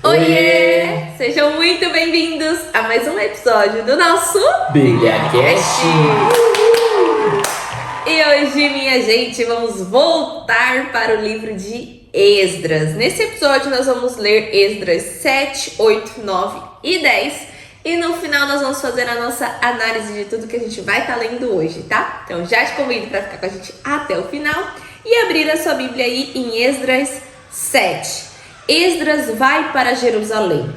Oiê! Sejam muito bem-vindos a mais um episódio do nosso BíbliaCast! E hoje, minha gente, vamos voltar para o livro de Esdras. Nesse episódio nós vamos ler Esdras 7, 8, 9 e 10. E no final nós vamos fazer a nossa análise de tudo que a gente vai estar lendo hoje, tá? Então já te convido para ficar com a gente até o final e abrir a sua Bíblia aí em Esdras 7. Esdras vai para Jerusalém.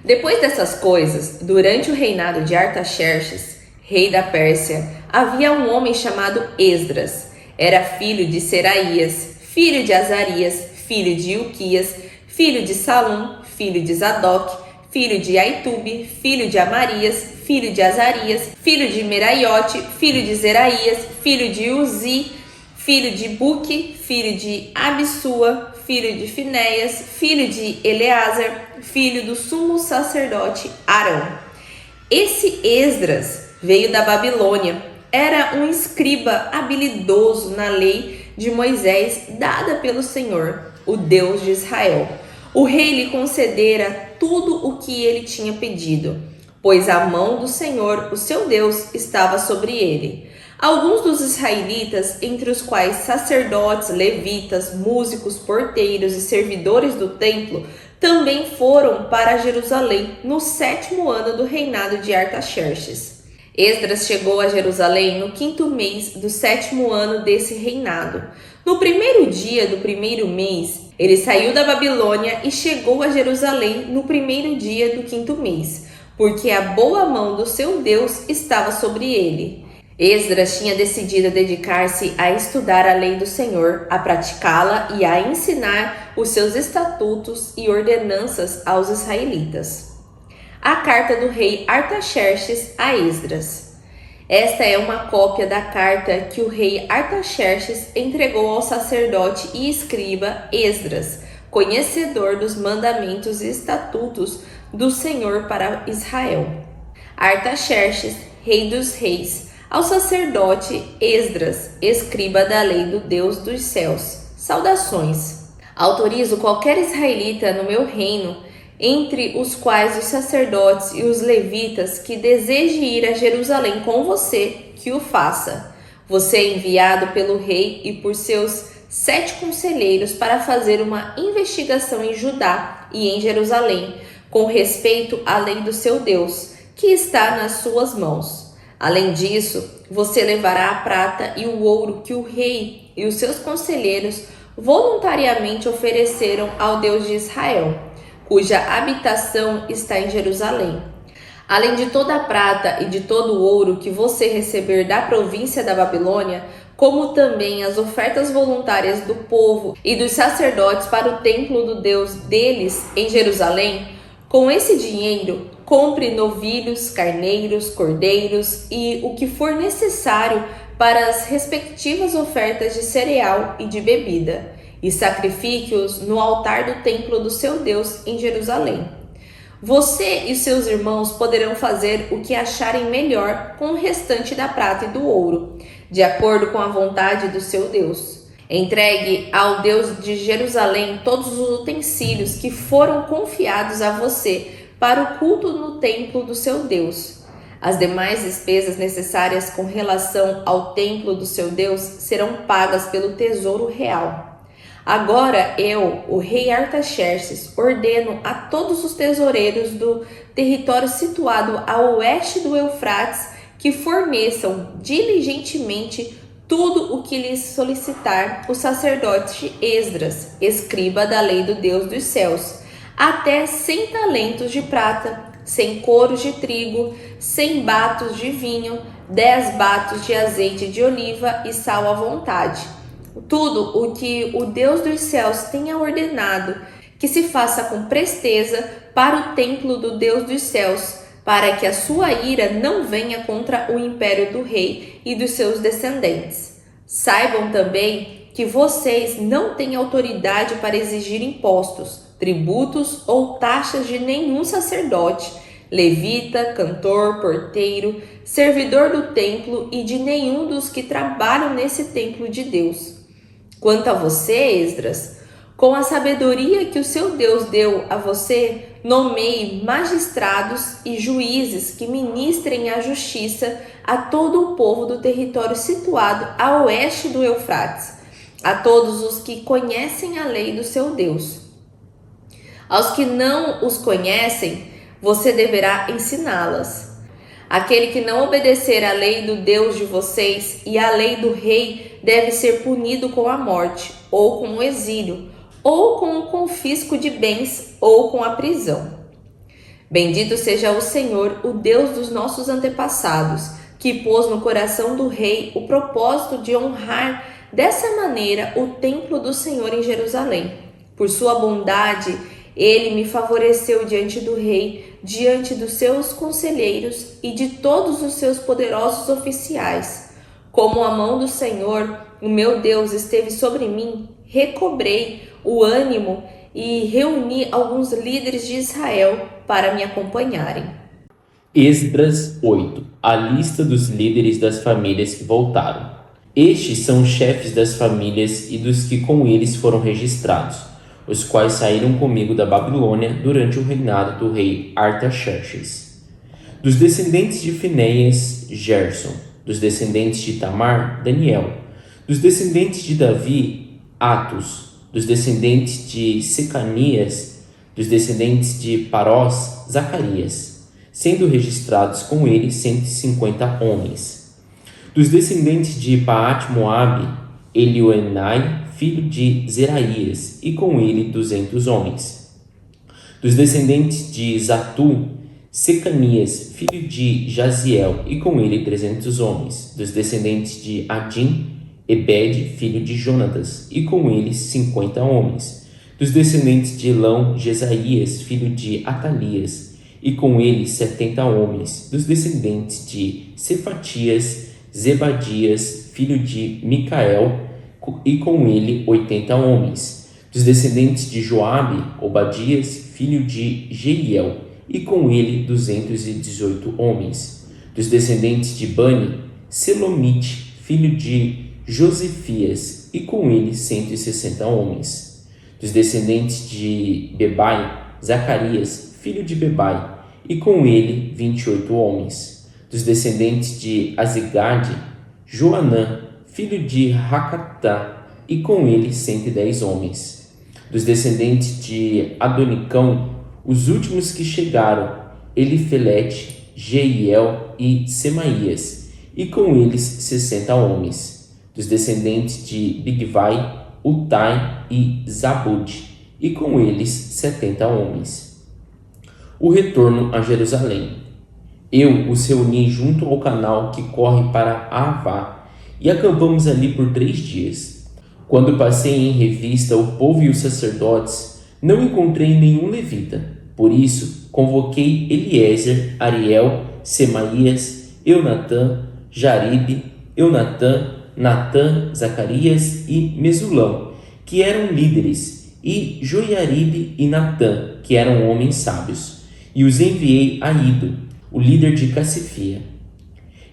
Depois dessas coisas, durante o reinado de Artaxerxes, rei da Pérsia, havia um homem chamado Esdras. Era filho de Seraías, filho de Azarias, filho de Ilquias, filho de Salum, filho de Zadok, filho de Aitube, filho de Amarias, filho de Azarias, filho de Meraiote, filho de Zeraías, filho de Uzi, filho de Buque, filho de Abissua, filho de Finéias, filho de Eleazar, filho do sumo sacerdote Arão. Esse Esdras veio da Babilônia. Era um escriba habilidoso na lei de Moisés dada pelo Senhor, o Deus de Israel. O rei lhe concedera tudo o que ele tinha pedido, pois a mão do Senhor, o seu Deus, estava sobre ele. Alguns dos israelitas, entre os quais sacerdotes, levitas, músicos, porteiros e servidores do templo, também foram para Jerusalém no 7º ano do reinado de Artaxerxes. Esdras chegou a Jerusalém no 5º mês do 7º ano desse reinado. No primeiro dia do primeiro mês, ele saiu da Babilônia e chegou a Jerusalém no primeiro dia do 5º mês, porque a boa mão do seu Deus estava sobre ele. Esdras tinha decidido dedicar-se a estudar a lei do Senhor, a praticá-la e a ensinar os seus estatutos e ordenanças aos israelitas. A carta do rei Artaxerxes a Esdras. Esta é uma cópia da carta que o rei Artaxerxes entregou ao sacerdote e escriba Esdras, conhecedor dos mandamentos e estatutos do Senhor para Israel. Artaxerxes, rei dos reis, ao sacerdote Esdras, escriba da lei do Deus dos céus. Saudações. Autorizo qualquer israelita no meu reino, entre os quais os sacerdotes e os levitas, que deseje ir a Jerusalém com você, que o faça. Você é enviado pelo rei e por seus 7 conselheiros para fazer uma investigação em Judá e em Jerusalém, com respeito à lei do seu Deus, que está nas suas mãos. Além disso, você levará a prata e o ouro que o rei e os seus conselheiros voluntariamente ofereceram ao Deus de Israel, cuja habitação está em Jerusalém. Além de toda a prata e de todo o ouro que você receber da província da Babilônia, como também as ofertas voluntárias do povo e dos sacerdotes para o templo do Deus deles em Jerusalém, com esse dinheiro, compre novilhos, carneiros, cordeiros e o que for necessário para as respectivas ofertas de cereal e de bebida, e sacrifique-os no altar do templo do seu Deus em Jerusalém. Você e seus irmãos poderão fazer o que acharem melhor com o restante da prata e do ouro, de acordo com a vontade do seu Deus. Entregue ao Deus de Jerusalém todos os utensílios que foram confiados a você para o culto no templo do seu Deus. As demais despesas necessárias com relação ao templo do seu Deus serão pagas pelo tesouro real. Agora eu, o rei Artaxerxes, ordeno a todos os tesoureiros do território situado a oeste do Eufrates que forneçam diligentemente tudo o que lhes solicitar o sacerdote Esdras, escriba da lei do Deus dos céus, até 100 talentos de prata, 100 coros de trigo, 100 batos de vinho, 10 batos de azeite de oliva e sal à vontade. Tudo o que o Deus dos céus tenha ordenado que se faça com presteza para o templo do Deus dos céus, para que a sua ira não venha contra o império do rei e dos seus descendentes. Saibam também que vocês não têm autoridade para exigir impostos, tributos ou taxas de nenhum sacerdote, levita, cantor, porteiro, servidor do templo e de nenhum dos que trabalham nesse templo de Deus. Quanto a você, Esdras, Com a sabedoria que o seu Deus deu a você, nomeie magistrados e juízes que ministrem a justiça a todo o povo do território situado a oeste do Eufrates, a todos os que conhecem a lei do seu Deus. Aos que não os conhecem, você deverá ensiná-las. Aquele que não obedecer à lei do Deus de vocês e à lei do rei deve ser punido com a morte, ou com o exílio, ou com o confisco de bens, ou com a prisão. Bendito seja o Senhor, o Deus dos nossos antepassados, que pôs no coração do rei o propósito de honrar dessa maneira o templo do Senhor em Jerusalém. Por sua bondade, ele me favoreceu diante do rei, diante dos seus conselheiros e de todos os seus poderosos oficiais. Como a mão do Senhor, o meu Deus, esteve sobre mim, recobrei o ânimo e reuni alguns líderes de Israel para me acompanharem. Esdras 8. A lista dos líderes das famílias que voltaram. Estes são os chefes das famílias e dos que com eles foram registrados, os quais saíram comigo da Babilônia durante o reinado do rei Artaxerxes. Dos descendentes de Finéias, Gerson. Dos descendentes de Tamar, Daniel. Dos descendentes de Davi, Atos. Dos descendentes de Secanias, dos descendentes de Parós, Zacarias, sendo registrados com ele 150 homens. Dos descendentes de Paate-Moabe, Elioenai, filho de Zeraías, e com ele 200 homens. Dos descendentes de Zatu, Secanias, filho de Jaziel, e com ele 300 homens. Dos descendentes de Adim, Ebed, filho de Jonatas, e com ele 50 homens. Dos descendentes de Elão, Jesaías, filho de Atalias, e com ele 70 homens. Dos descendentes de Cefatias, Zebadias, filho de Micael, e com ele 80 homens. Dos descendentes de Joabe, Obadias, filho de Jeiel, e com ele 218 homens. Dos descendentes de Bani, Selomite, filho de Josefias, e com ele 160 homens. Dos descendentes de Bebai, Zacarias, filho de Bebai, e com ele 28 homens. Dos descendentes de Azigade, Joanã, filho de Racatá, e com ele 110 homens. Dos descendentes de Adonicão, os últimos que chegaram, Elifelete, Jeiel e Semaías, e com eles 60 homens. Dos descendentes de Bigvai, Utai e Zabud, e com eles 70 homens. O retorno a Jerusalém. Eu os reuni junto ao canal que corre para Avá, e acampamos ali por 3 dias. Quando passei em revista o povo e os sacerdotes, não encontrei nenhum levita. Por isso, convoquei Eliezer, Ariel, Semaías, Eunatã, Jaribe, Eunatã, Natã, Zacarias e Mesulão, que eram líderes, e Joiaribe e Natã, que eram homens sábios, e os enviei a Ido, o líder de Cassifia.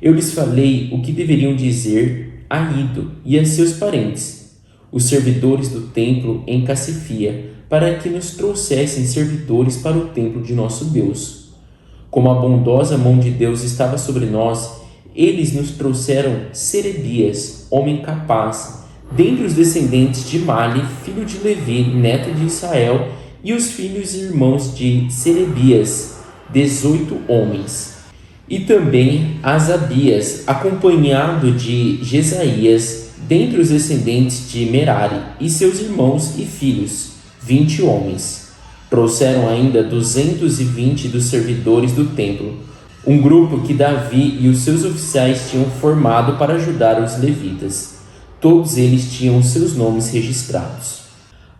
Eu lhes falei o que deveriam dizer a Ido e a seus parentes, os servidores do templo em Cassifia, para que nos trouxessem servidores para o templo de nosso Deus. Como a bondosa mão de Deus estava sobre nós, eles nos trouxeram Serebias, homem capaz, dentre os descendentes de Mali, filho de Levi, neto de Israel, e os filhos e irmãos de Serebias, 18 homens. E também Asabias, acompanhado de Jesaías, dentre os descendentes de Merari, e seus irmãos e filhos, 20 homens. Trouxeram ainda 220 dos servidores do templo, um grupo que Davi e os seus oficiais tinham formado para ajudar os levitas. Todos eles tinham seus nomes registrados.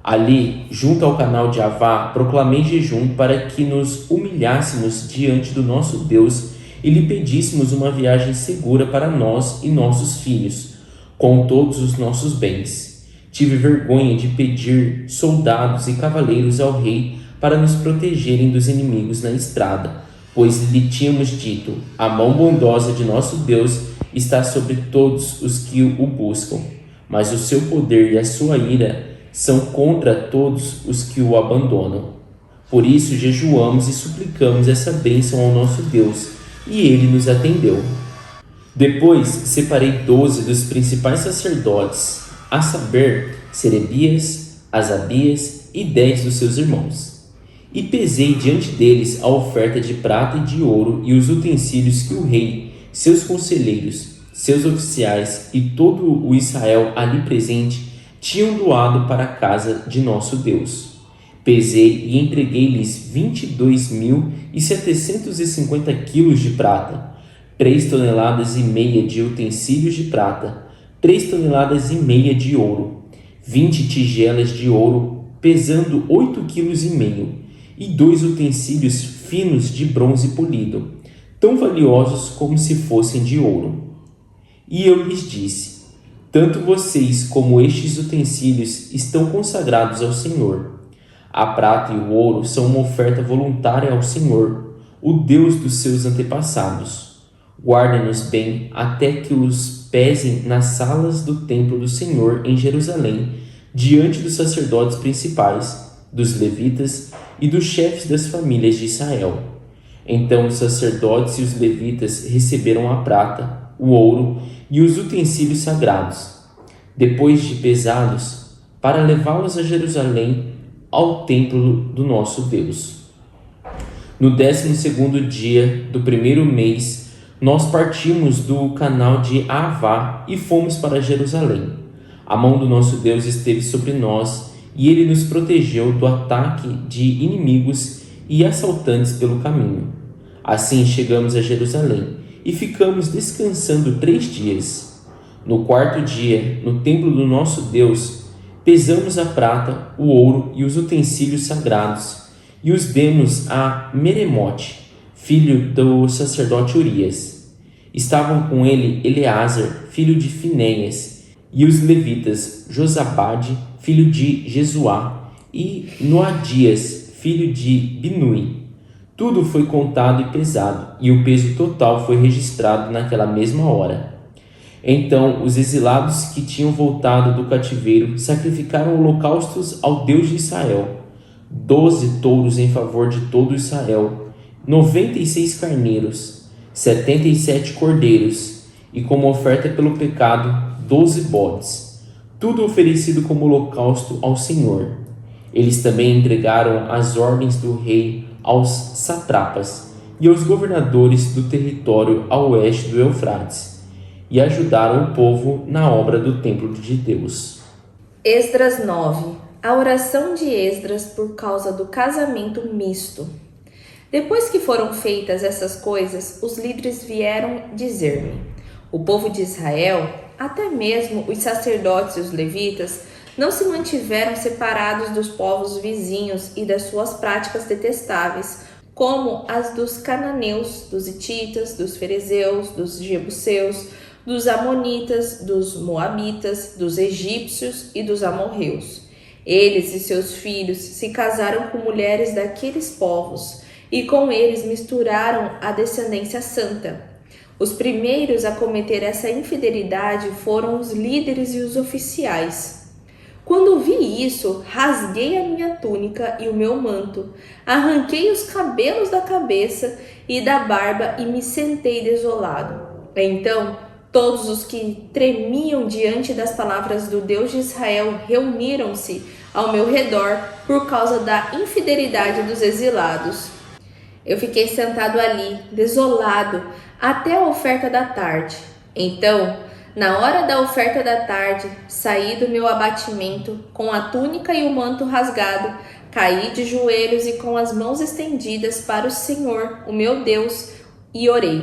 Ali, junto ao canal de Avá, proclamei jejum para que nos humilhássemos diante do nosso Deus e lhe pedíssemos uma viagem segura para nós e nossos filhos, com todos os nossos bens. Tive vergonha de pedir soldados e cavaleiros ao rei para nos protegerem dos inimigos na estrada, pois lhe tínhamos dito: a mão bondosa de nosso Deus está sobre todos os que o buscam, mas o seu poder e a sua ira são contra todos os que o abandonam. Por isso jejuamos e suplicamos essa bênção ao nosso Deus, e ele nos atendeu. Depois separei 12 dos principais sacerdotes, a saber, Serebias, Asabias e 10 dos seus irmãos. E pesei diante deles a oferta de prata e de ouro e os utensílios que o rei, seus conselheiros, seus oficiais e todo o Israel ali presente tinham doado para a casa de nosso Deus. Pesei e entreguei-lhes 22.750 quilos de prata, 3,5 toneladas de utensílios de prata, 3,5 toneladas de ouro, 20 tigelas de ouro, pesando 8,5 quilos, e 2 utensílios finos de bronze polido, tão valiosos como se fossem de ouro. E eu lhes disse: tanto vocês como estes utensílios estão consagrados ao Senhor. A prata e o ouro são uma oferta voluntária ao Senhor, o Deus dos seus antepassados. Guardem-nos bem até que os pesem nas salas do templo do Senhor em Jerusalém, diante dos sacerdotes principais, dos levitas e dos chefes das famílias de Israel. Então os sacerdotes e os levitas receberam a prata, o ouro e os utensílios sagrados, depois de pesados, para levá-los a Jerusalém, ao templo do nosso Deus. No 12º dia do primeiro mês, nós partimos do canal de Avá e fomos para Jerusalém. A mão do nosso Deus esteve sobre nós e ele nos protegeu do ataque de inimigos e assaltantes pelo caminho. Assim chegamos a Jerusalém e ficamos descansando 3 dias. No 4º dia, no templo do nosso Deus, pesamos a prata, o ouro e os utensílios sagrados e os demos a Meremote, filho do sacerdote Urias. Estavam com ele Eleazar, filho de Finéias, e os levitas Josabade, filho de Jesuá, e Noadias, filho de Binui. Tudo foi contado e pesado, e o peso total foi registrado naquela mesma hora. Então os exilados que tinham voltado do cativeiro sacrificaram holocaustos ao Deus de Israel: 12 touros em favor de todo Israel, 96 carneiros, 77 cordeiros, e como oferta pelo pecado, 12 bodes, tudo oferecido como holocausto ao Senhor. Eles também entregaram as ordens do rei aos satrapas e aos governadores do território a oeste do Eufrates, e ajudaram o povo na obra do templo de Deus. Esdras 9. A oração de Esdras por causa do casamento misto. Depois que foram feitas essas coisas, os líderes vieram dizer-me: o povo de Israel, até mesmo os sacerdotes e os levitas, não se mantiveram separados dos povos vizinhos e das suas práticas detestáveis, como as dos cananeus, dos hititas, dos ferezeus, dos jebuseus, dos amonitas, dos moabitas, dos egípcios e dos amorreus. Eles e seus filhos se casaram com mulheres daqueles povos e com eles misturaram a descendência santa. Os primeiros a cometer essa infidelidade foram os líderes e os oficiais. Quando vi isso, rasguei a minha túnica e o meu manto, arranquei os cabelos da cabeça e da barba e me sentei desolado. Então, todos os que tremiam diante das palavras do Deus de Israel reuniram-se ao meu redor por causa da infidelidade dos exilados. Eu fiquei sentado ali, desolado, até a oferta da tarde. Então, na hora da oferta da tarde, saí do meu abatimento, com a túnica e o manto rasgado, caí de joelhos e com as mãos estendidas para o Senhor, o meu Deus, e orei.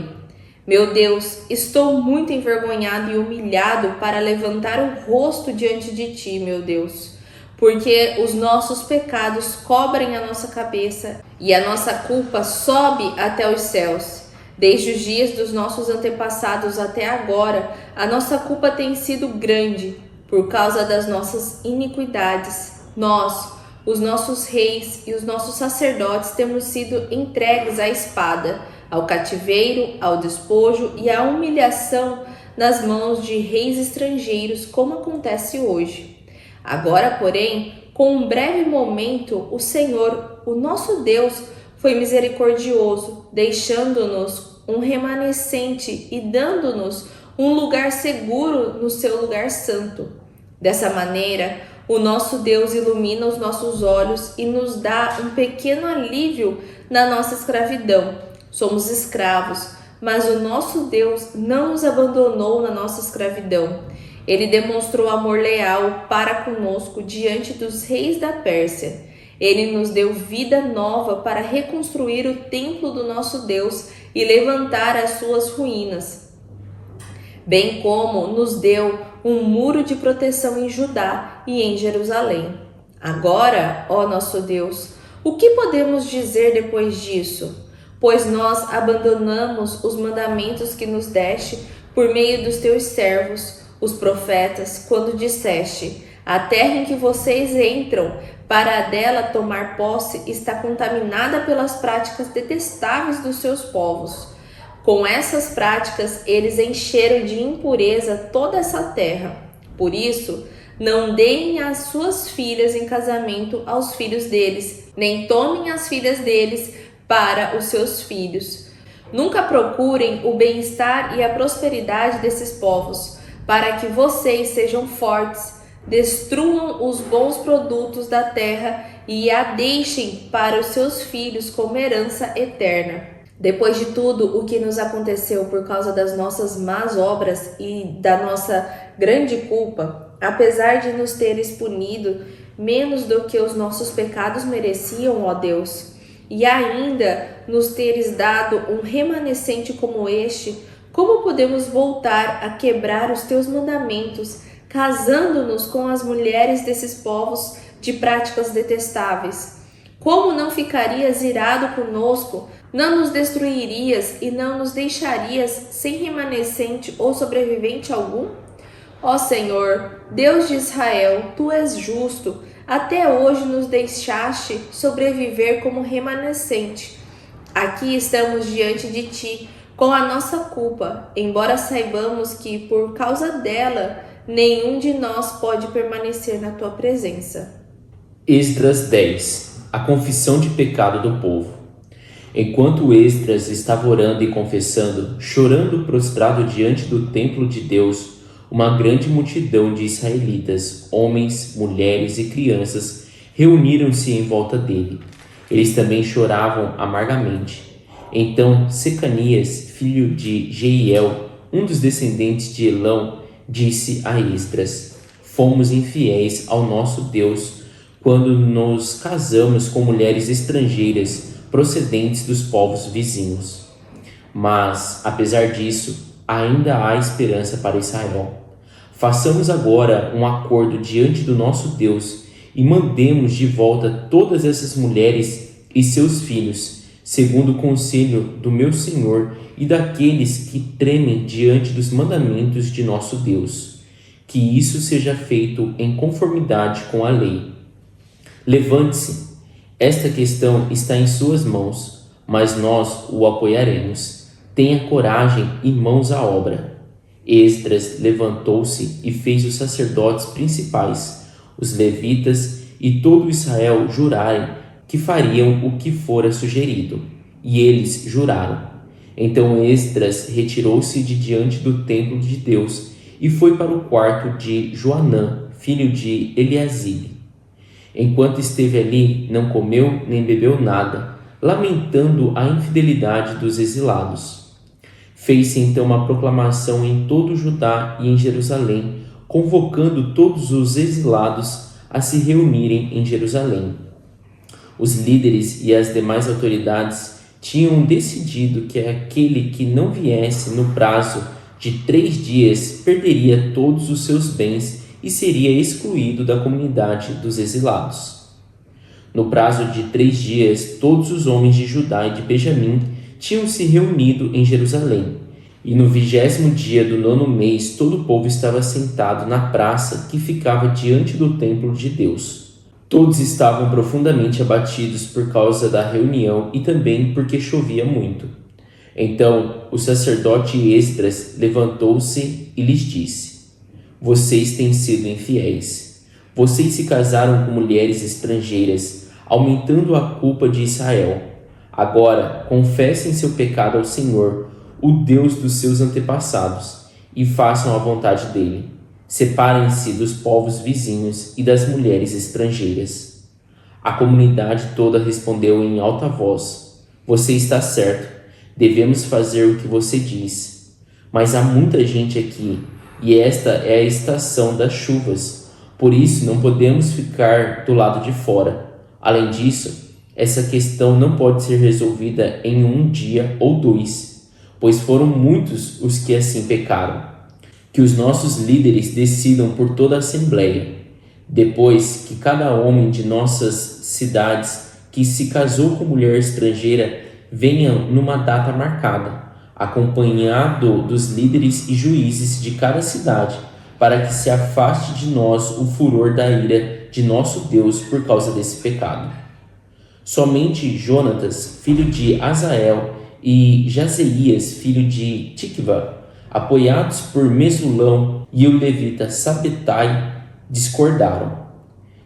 Meu Deus, estou muito envergonhado e humilhado para levantar o rosto diante de ti, meu Deus, porque os nossos pecados cobrem a nossa cabeça e a nossa culpa sobe até os céus. Desde os dias dos nossos antepassados até agora, a nossa culpa tem sido grande por causa das nossas iniquidades. Nós, os nossos reis e os nossos sacerdotes, temos sido entregues à espada, ao cativeiro, ao despojo e à humilhação nas mãos de reis estrangeiros, como acontece hoje. Agora, porém, com um breve momento, o Senhor, o nosso Deus, foi misericordioso, deixando-nos um remanescente e dando-nos um lugar seguro no seu lugar santo. Dessa maneira, o nosso Deus ilumina os nossos olhos e nos dá um pequeno alívio na nossa escravidão. Somos escravos, mas o nosso Deus não nos abandonou na nossa escravidão. Ele demonstrou amor leal para conosco diante dos reis da Pérsia. Ele nos deu vida nova para reconstruir o templo do nosso Deus e levantar as suas ruínas, bem como nos deu um muro de proteção em Judá e em Jerusalém. Agora, ó nosso Deus, o que podemos dizer depois disso? Pois nós abandonamos os mandamentos que nos deste por meio dos teus servos, os profetas, quando disseste: a terra em que vocês entram para dela tomar posse está contaminada pelas práticas detestáveis dos seus povos. Com essas práticas, eles encheram de impureza toda essa terra. Por isso, não deem as suas filhas em casamento aos filhos deles, nem tomem as filhas deles para os seus filhos. Nunca procurem o bem-estar e a prosperidade desses povos, para que vocês sejam fortes, destruam os bons produtos da terra e a deixem para os seus filhos como herança eterna. Depois de tudo o que nos aconteceu por causa das nossas más obras e da nossa grande culpa, apesar de nos teres punido menos do que os nossos pecados mereciam, ó Deus, e ainda nos teres dado um remanescente como este, como podemos voltar a quebrar os teus mandamentos, casando-nos com as mulheres desses povos de práticas detestáveis? Como não ficarias irado conosco? Não nos destruirias e não nos deixarias sem remanescente ou sobrevivente algum? Ó Senhor, Deus de Israel, Tu és justo. Até hoje nos deixaste sobreviver como remanescente. Aqui estamos diante de Ti, com a nossa culpa, embora saibamos que, por causa dela, nenhum de nós pode permanecer na Tua presença. Esdras 10. A confissão de pecado do povo. Enquanto Esdras estava orando e confessando, chorando prostrado diante do templo de Deus, uma grande multidão de israelitas, homens, mulheres e crianças, reuniram-se em volta dele. Eles também choravam amargamente. Então Secanias, filho de Jeiel, um dos descendentes de Elão, disse a Esdras: fomos infiéis ao nosso Deus quando nos casamos com mulheres estrangeiras procedentes dos povos vizinhos. Mas, apesar disso, ainda há esperança para Israel. Façamos agora um acordo diante do nosso Deus e mandemos de volta todas essas mulheres e seus filhos, segundo o conselho do meu Senhor e daqueles que tremem diante dos mandamentos de nosso Deus. Que isso seja feito em conformidade com a lei. Levante-se, esta questão está em suas mãos, mas nós o apoiaremos. Tenha coragem e mãos à obra. Esdras levantou-se e fez os sacerdotes principais, os levitas e todo Israel jurarem que fariam o que fora sugerido. E eles juraram. Então Esdras retirou-se de diante do templo de Deus e foi para o quarto de Joanã, filho de Eliasibe. Enquanto esteve ali, não comeu nem bebeu nada, lamentando a infidelidade dos exilados. Fez-se então uma proclamação em todo Judá e em Jerusalém, convocando todos os exilados a se reunirem em Jerusalém. Os líderes e as demais autoridades tinham decidido que aquele que não viesse no prazo de 3 dias perderia todos os seus bens e seria excluído da comunidade dos exilados. No prazo de 3 dias, todos os homens de Judá e de Benjamim tinham se reunido em Jerusalém, e no 20º dia do 9º mês todo o povo estava sentado na praça que ficava diante do templo de Deus. Todos estavam profundamente abatidos por causa da reunião e também porque chovia muito. Então o sacerdote Esdras levantou-se e lhes disse: vocês têm sido infiéis. Vocês se casaram com mulheres estrangeiras, aumentando a culpa de Israel. Agora, confessem seu pecado ao Senhor, o Deus dos seus antepassados, e façam a vontade dele. Separem-se dos povos vizinhos e das mulheres estrangeiras. A comunidade toda respondeu em alta voz: Você está certo, devemos fazer o que você diz. Mas há muita gente aqui, e esta é a estação das chuvas, por isso não podemos ficar do lado de fora. Além disso, essa questão não pode ser resolvida em um dia ou dois, pois foram muitos os que assim pecaram. Que os nossos líderes decidam por toda a Assembleia. Depois que cada homem de nossas cidades que se casou com mulher estrangeira venha numa data marcada, acompanhado dos líderes e juízes de cada cidade, para que se afaste de nós o furor da ira de nosso Deus por causa desse pecado. Somente Jonatas, filho de Azael, e Jazeias, filho de Tikva, apoiados por Mesulão e o levita Sabetai, discordaram.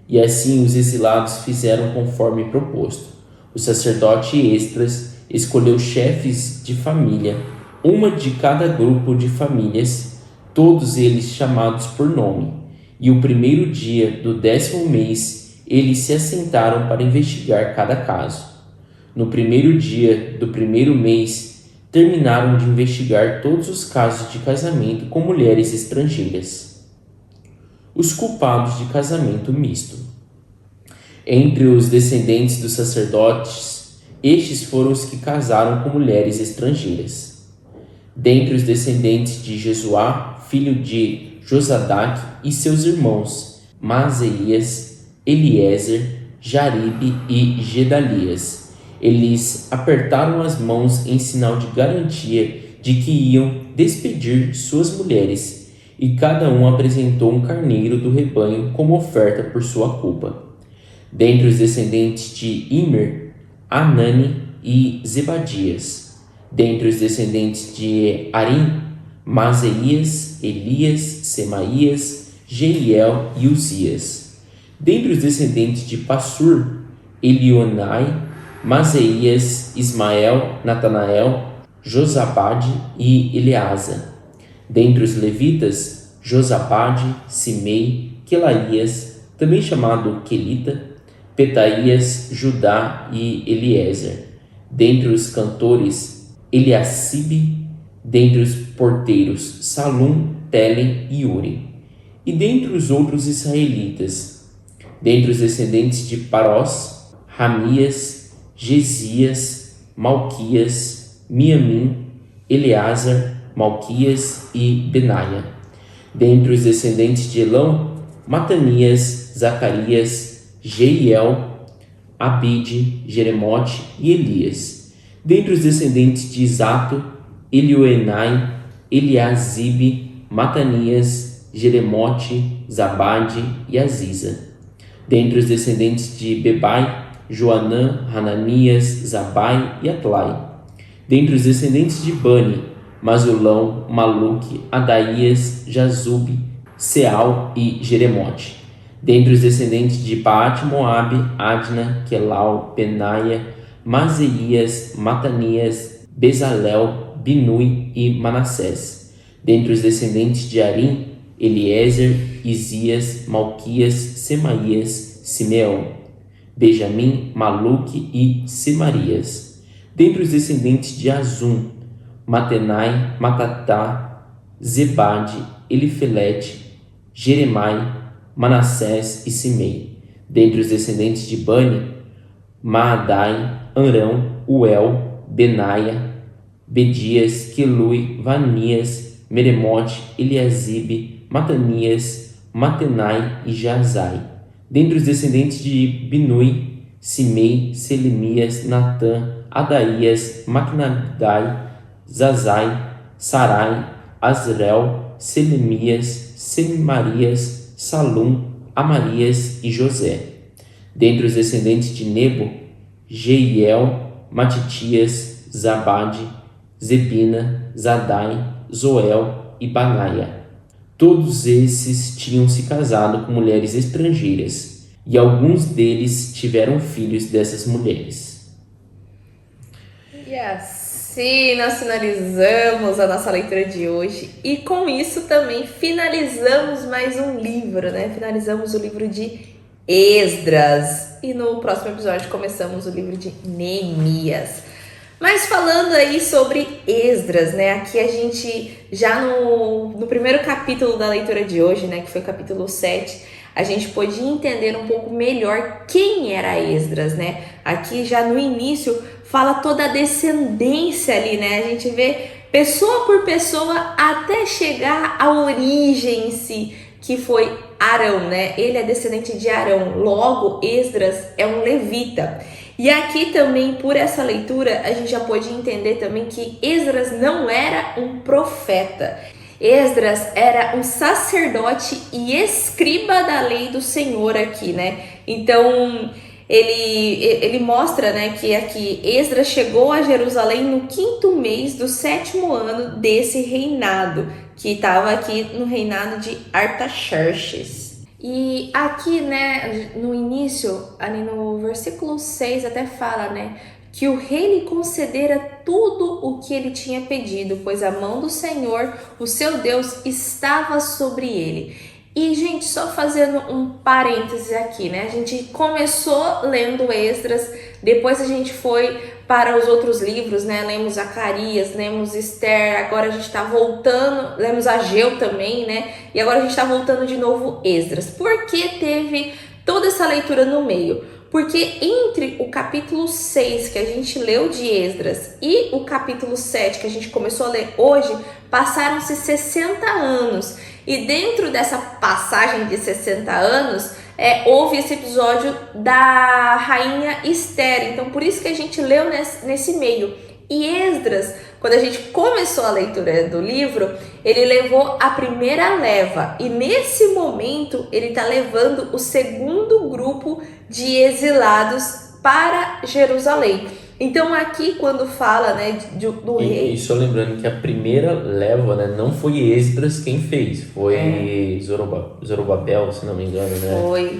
E assim os exilados fizeram conforme proposto. O sacerdote Esdras escolheu chefes de família, uma de cada grupo de famílias, todos eles chamados por nome. E o primeiro dia do 10º mês, eles se assentaram para investigar cada caso. No primeiro dia do primeiro mês, terminaram de investigar todos os casos de casamento com mulheres estrangeiras. Os culpados de casamento misto. Entre os descendentes dos sacerdotes, estes foram os que casaram com mulheres estrangeiras. Dentre os descendentes de Jesuá, filho de Josadaque, e seus irmãos, Maaseias, Eliezer, Jaribe e Gedalias, eles apertaram as mãos em sinal de garantia de que iam despedir suas mulheres, e cada um apresentou um carneiro do rebanho como oferta por sua culpa. Dentre os descendentes de Imer, Anani e Zebadias. Dentre os descendentes de Arim, Maaseias, Elias, Semaías, Jeiel e Uzias. Dentre os descendentes de Passur, Elionai, Maaseias, Ismael, Natanael, Josabade e Eleasa. Dentre os levitas, Josabade, Simei, Quelaias, também chamado Quelita, Petaías, Judá e Eliezer. Dentre os cantores, Eliacibe. Dentre os porteiros, Salum, Telem e Uri. E dentre os outros israelitas, dentre os descendentes de Parós, Ramias, Gesias, Malquias, Miamim, Eleazar, Malquias e Benaia. Dentre os descendentes de Elão, Matanias, Zacarias, Jeiel, Abide, Jeremote e Elias. Dentre os descendentes de Isato, Elioenai, Eliasibe, Matanias, Jeremote, Zabade e Aziza. Dentre os descendentes de Bebai, Joanã, Hananias, Zabai e Atlai. Dentre os descendentes de Bani, Masulão, Maluque, Adaías, Jazube, Seal e Jeremote. Dentre os descendentes de Baate Moabe, Adna, Quelau, Benaia, Maseias, Matanias, Bezalel, Binui e Manassés. Dentre os descendentes de Arim, Eliezer, Isias, Malquias, Semaías, Simeão, Benjamim, Maluque e Semarias. Dentre os descendentes de Azum, Matenai, Matatá, Zebade, Elifelete, Jeremai, Manassés e Simei. Dentre os descendentes de Bani, Maadai, Arão, Uel, Benaia, Bedias, Quelui, Vanias, Meremote, Eliasibe, Matanias, Matenai e Jazai. Dentre os descendentes de Binui, Simei, Selemias, Natã, Adaías, Maquinadai, Zazai, Sarai, Azrel, Selemias, Semarias, Salum, Amarias e José. Dentre os descendentes de Nebo, Jeiel, Matitias, Zabade, Zebina, Zadai, Zoel e Banaia. Todos esses tinham se casado com mulheres estrangeiras, e alguns deles tiveram filhos dessas mulheres. E assim nós finalizamos a nossa leitura de hoje. E com isso também finalizamos mais um livro, né? Finalizamos o livro de Esdras. E no próximo episódio começamos o livro de Neemias. Mas falando aí sobre Esdras, né? Aqui a gente já no primeiro capítulo da leitura de hoje, né? Que foi o capítulo 7, a gente pôde entender um pouco melhor quem era Esdras, né? Aqui já no início fala toda a descendência ali, né? A gente vê pessoa por pessoa até chegar à origem em si, que foi Arão, né? Ele é descendente de Arão, logo Esdras é um levita. E aqui também, por essa leitura, a gente já pode entender também que Esdras não era um profeta. Esdras era um sacerdote e escriba da lei do Senhor aqui, né? Então, ele mostra, né, que aqui Esdras chegou a Jerusalém no 5º mês do 7º ano desse reinado, que estava aqui no reinado de Artaxerxes. E aqui, né, no início, ali no versículo 6 até fala, né, que o rei lhe concedera tudo o que ele tinha pedido, pois a mão do Senhor, o seu Deus, estava sobre ele. E, gente, só fazendo um parêntese aqui, né? A gente começou lendo Esdras, depois a gente foi para os outros livros, né? Lemos Zacarias, lemos Esther, agora a gente está voltando, lemos Ageu também, né? E agora a gente está voltando de novo Esdras. Por que teve toda essa leitura no meio? Porque entre o capítulo 6 que a gente leu de Esdras e o capítulo 7 que a gente começou a ler hoje, passaram-se 60 anos. E dentro dessa passagem de 60 anos, houve esse episódio da rainha Esther. Então, por isso que a gente leu nesse meio. E Esdras, quando a gente começou a leitura do livro, ele levou a primeira leva. E nesse momento, ele está levando o segundo grupo de exilados para Jerusalém. Então aqui quando fala, né, do rei... E só lembrando que a primeira leva, né, não foi Esdras quem fez, foi Zorobabel, se não me engano, né? Foi.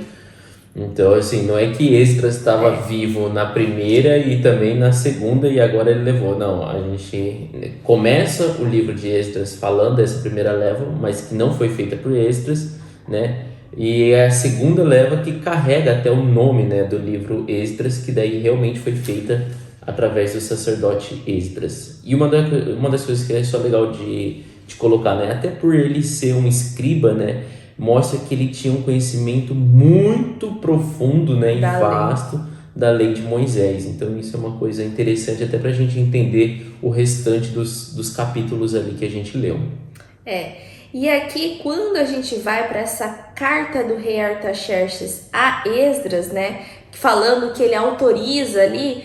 Então, assim, não é que Esdras estava vivo na primeira e também na segunda e agora ele levou. Não, a gente começa o livro de Esdras falando dessa primeira leva, mas que não foi feita por Esdras, né? E é a segunda leva que carrega até o nome, né, do livro Esdras, que daí realmente foi feita através do sacerdote Esdras. E uma das coisas que é só legal de colocar, né, até por ele ser um escriba, né, mostra que ele tinha um conhecimento muito profundo, né, e vasto da lei de Moisés. Então isso é uma coisa interessante até para a gente entender o restante dos capítulos ali que a gente leu. E aqui, quando a gente vai para essa carta do rei Artaxerxes a Esdras, né, falando que ele autoriza ali,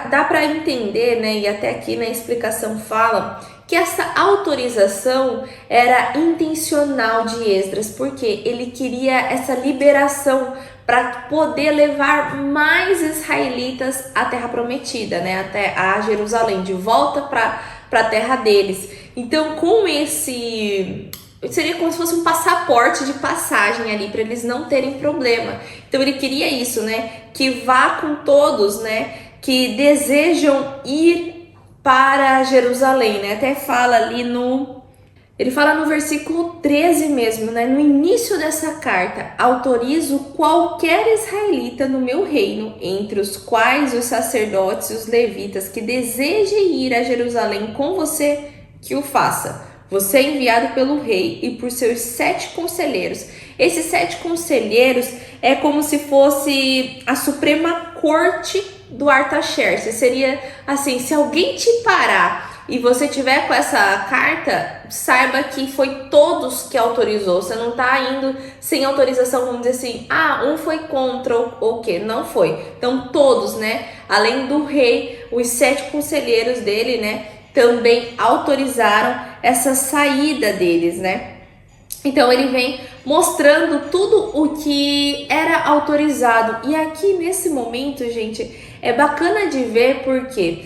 dá para entender, né, e até aqui na explicação fala que essa autorização era intencional de Esdras, porque ele queria essa liberação para poder levar mais israelitas à Terra Prometida, né, até a Jerusalém, de volta para a terra deles. Então, com esse... seria como se fosse um passaporte de passagem ali, para eles não terem problema. Então, ele queria isso, né? Que vá com todos, né? Que desejam ir para Jerusalém, né? Até fala ali ele fala no versículo 13 mesmo, né? No início dessa carta, autorizo qualquer israelita no meu reino, entre os quais os sacerdotes e os levitas, que deseje ir a Jerusalém com você, que o faça. Você é enviado pelo rei e por seus 7 conselheiros. Esses 7 conselheiros é como se fosse a Suprema Corte do Artaxerxes. Seria assim, se alguém te parar e você tiver com essa carta, saiba que foi todos que autorizou. Você não está indo sem autorização, vamos dizer assim, um foi contra ou o quê? Não foi. Então todos, né? Além do rei, os 7 conselheiros dele, né? Também autorizaram essa saída deles, né? Então ele vem mostrando tudo o que era autorizado. E aqui nesse momento, gente, é bacana de ver porque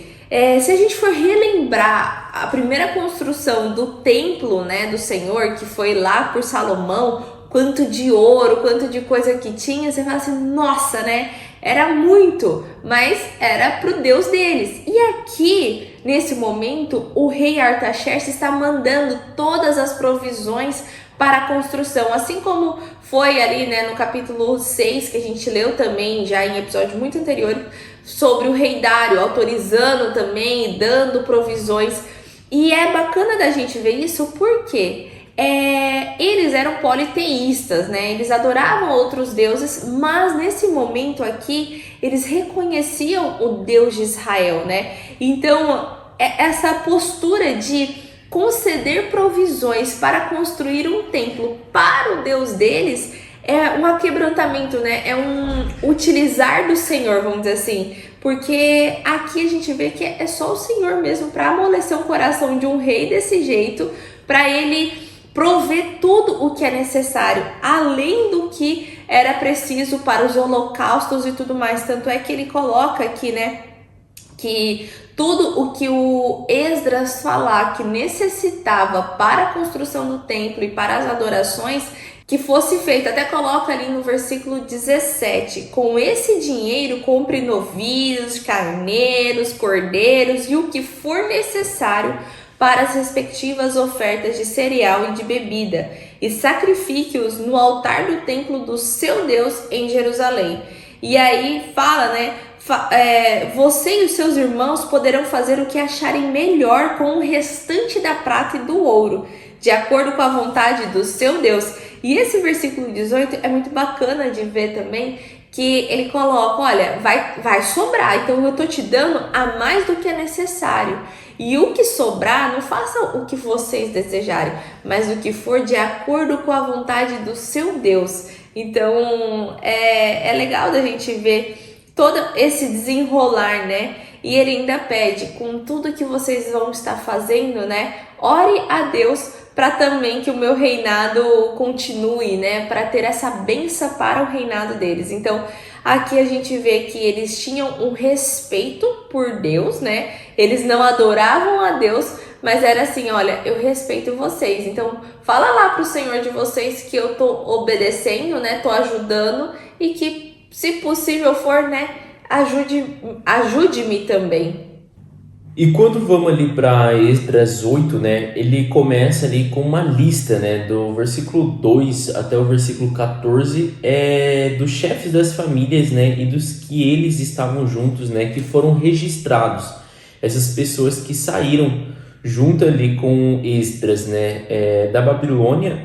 Se a gente for relembrar a primeira construção do templo, né, do Senhor, que foi lá por Salomão, quanto de ouro, quanto de coisa que tinha, você fala assim, nossa, né? Era muito, mas era pro Deus deles. E aqui, nesse momento, o rei Artaxerxes está mandando todas as provisões para a construção, assim como foi ali, né, no capítulo 6, que a gente leu também já em episódio muito anterior, sobre o rei Dário, autorizando também, dando provisões. E é bacana da gente ver isso porque eles eram politeístas, né? Eles adoravam outros deuses, mas nesse momento aqui, eles reconheciam o Deus de Israel, né? Então, essa postura de conceder provisões para construir um templo para o Deus deles é um aquebrantamento, né? É um utilizar do Senhor, vamos dizer assim. Porque aqui a gente vê que é só o Senhor mesmo para amolecer o coração de um rei desse jeito, para ele prover tudo o que é necessário, além do que era preciso para os holocaustos e tudo mais. Tanto é que ele coloca aqui, né, que tudo o que o Esdras falar que necessitava para a construção do templo e para as adorações, que fosse feito. Até coloca ali no versículo 17, com esse dinheiro compre novilhos, carneiros, cordeiros e o que for necessário para as respectivas ofertas de cereal e de bebida, e sacrifique-os no altar do templo do seu Deus em Jerusalém. E aí fala, né? Você e os seus irmãos poderão fazer o que acharem melhor com o restante da prata e do ouro, de acordo com a vontade do seu Deus. E esse versículo 18 é muito bacana de ver também, que ele coloca, olha, vai sobrar, então eu tô te dando a mais do que é necessário. E o que sobrar, não façam o que vocês desejarem, mas o que for de acordo com a vontade do seu Deus. Então, é legal da gente ver todo esse desenrolar, né? E ele ainda pede, com tudo que vocês vão estar fazendo, né? Ore a Deus para também que o meu reinado continue, né? Para ter essa bênção para o reinado deles. Então, aqui a gente vê que eles tinham um respeito por Deus, né? Eles não adoravam a Deus, mas era assim, olha, eu respeito vocês. Então, fala lá pro Senhor de vocês que eu tô obedecendo, né? Tô ajudando e que, se possível for, né? Ajude-me também. E quando vamos ali para Esdras 8, né, ele começa ali com uma lista, né, do versículo 2 até o versículo 14, dos chefes das famílias, né, e dos que eles estavam juntos, né, que foram registrados. Essas pessoas que saíram junto ali com Esdras, né, da Babilônia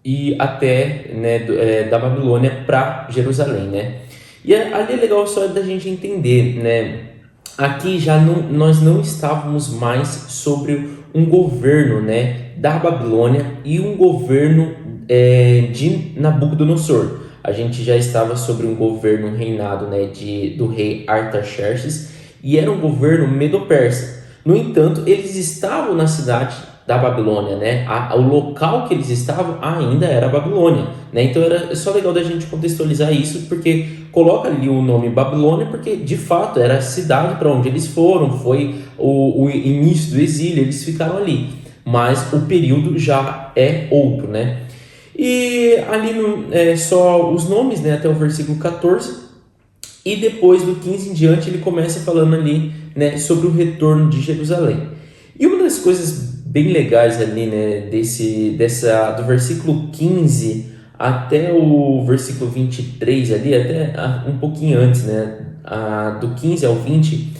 e até, né, da Babilônia para Jerusalém, né. E ali é legal só da gente entender, né, aqui já nós não estávamos mais sobre um governo, né, da Babilônia e um governo de Nabucodonosor. A gente já estava sobre um governo, reinado, né, do rei Artaxerxes, e era um governo medo-persa. No entanto, eles estavam na cidade da Babilônia, né? O local que eles estavam ainda era a Babilônia, né? Então era só legal da gente contextualizar isso, porque coloca ali o nome Babilônia, porque de fato era a cidade para onde eles foram, foi o início do exílio, eles ficaram ali, mas o período já é outro, né? E ali só os nomes, né, até o versículo 14, e depois do 15 em diante ele começa falando ali, né, sobre o retorno de Jerusalém. E uma das coisas bem legais ali, né, do versículo 15 até o versículo 23 ali, até um pouquinho antes, né, do 15 ao 20,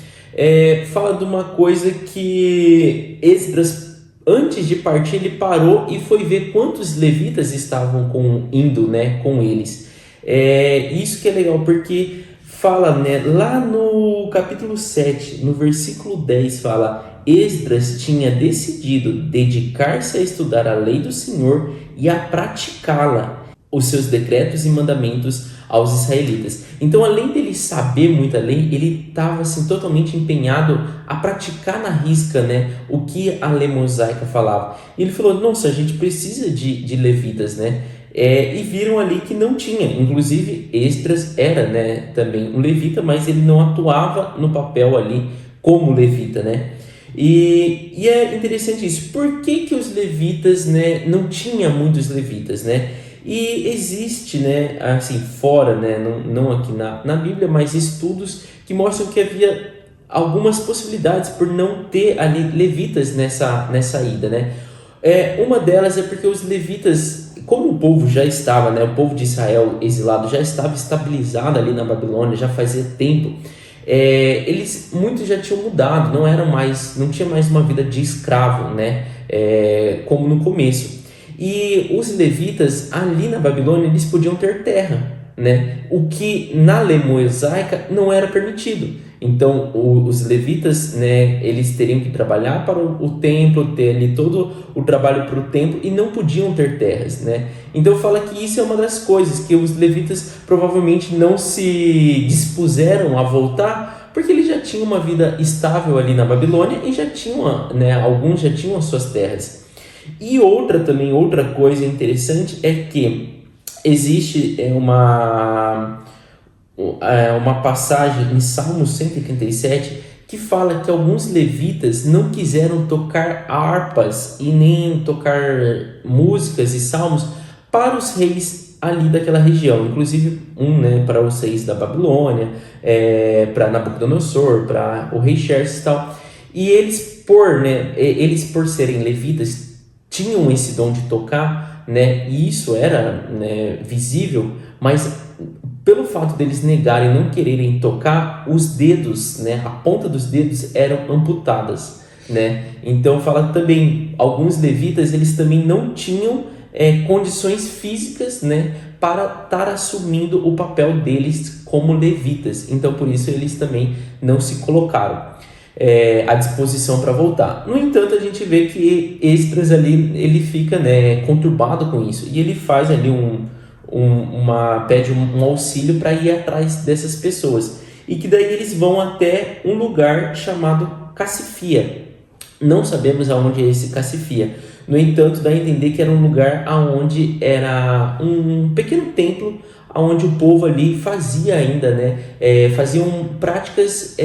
fala de uma coisa que Esdras, antes de partir, ele parou e foi ver quantos levitas estavam indo, né, com eles. Isso que é legal, porque fala, né, lá no capítulo 7, no versículo 10, fala: Esdras tinha decidido dedicar-se a estudar a lei do Senhor e a praticá-la, os seus decretos e mandamentos aos israelitas. Então, além dele saber muita lei, ele estava assim, totalmente empenhado a praticar na risca, né, o que a lei mosaica falava. E ele falou: nossa, a gente precisa de levitas, né? E viram ali que não tinha. Inclusive, Esdras era, né, também um levita, mas ele não atuava no papel ali como levita, né? E é interessante isso. Por que os levitas, né, não tinha muitos levitas, né? E existe, né, assim, fora, né, não aqui na Bíblia, mas estudos que mostram que havia algumas possibilidades por não ter ali levitas nessa ida, né? Uma delas é porque os levitas, como o povo já estava, né, o povo de Israel exilado já estava estabilizado ali na Babilônia, já fazia tempo, muitos já tinham mudado, não tinha mais uma vida de escravo, né, como no começo. E os levitas ali na Babilônia eles podiam ter terra, né, o que na lei mosaica não era permitido. Então os levitas, né, eles teriam que trabalhar para o templo, ter ali todo o trabalho para o templo e não podiam ter terras, né? Então fala que isso é uma das coisas que os levitas provavelmente não se dispuseram a voltar, porque eles já tinham uma vida estável ali na Babilônia e já tinham, né, alguns já tinham as suas terras. E outra coisa interessante é que existe uma passagem em Salmos 137 que fala que alguns levitas não quiseram tocar harpas e nem tocar músicas e salmos para os reis ali daquela região, inclusive né, para os reis da Babilônia, para Nabucodonosor, para o rei Xerxes e tal. E eles por serem levitas tinham esse dom de tocar, né, e isso era, né, visível, mas pelo fato deles negarem, não quererem tocar, os dedos, né, a ponta dos dedos eram amputadas, né? Então fala também, alguns levitas eles também não tinham condições físicas, né, para estar assumindo o papel deles como levitas. Então por isso eles também não se colocaram à disposição para voltar. No entanto, a gente vê que Esdras ali ele fica, né, conturbado com isso e ele faz ali pede um auxílio para ir atrás dessas pessoas, e que daí eles vão até um lugar chamado Cassifia. Não sabemos aonde é esse Cassifia, no entanto dá a entender que era um lugar aonde era um pequeno templo, onde o povo ali fazia ainda, né, faziam práticas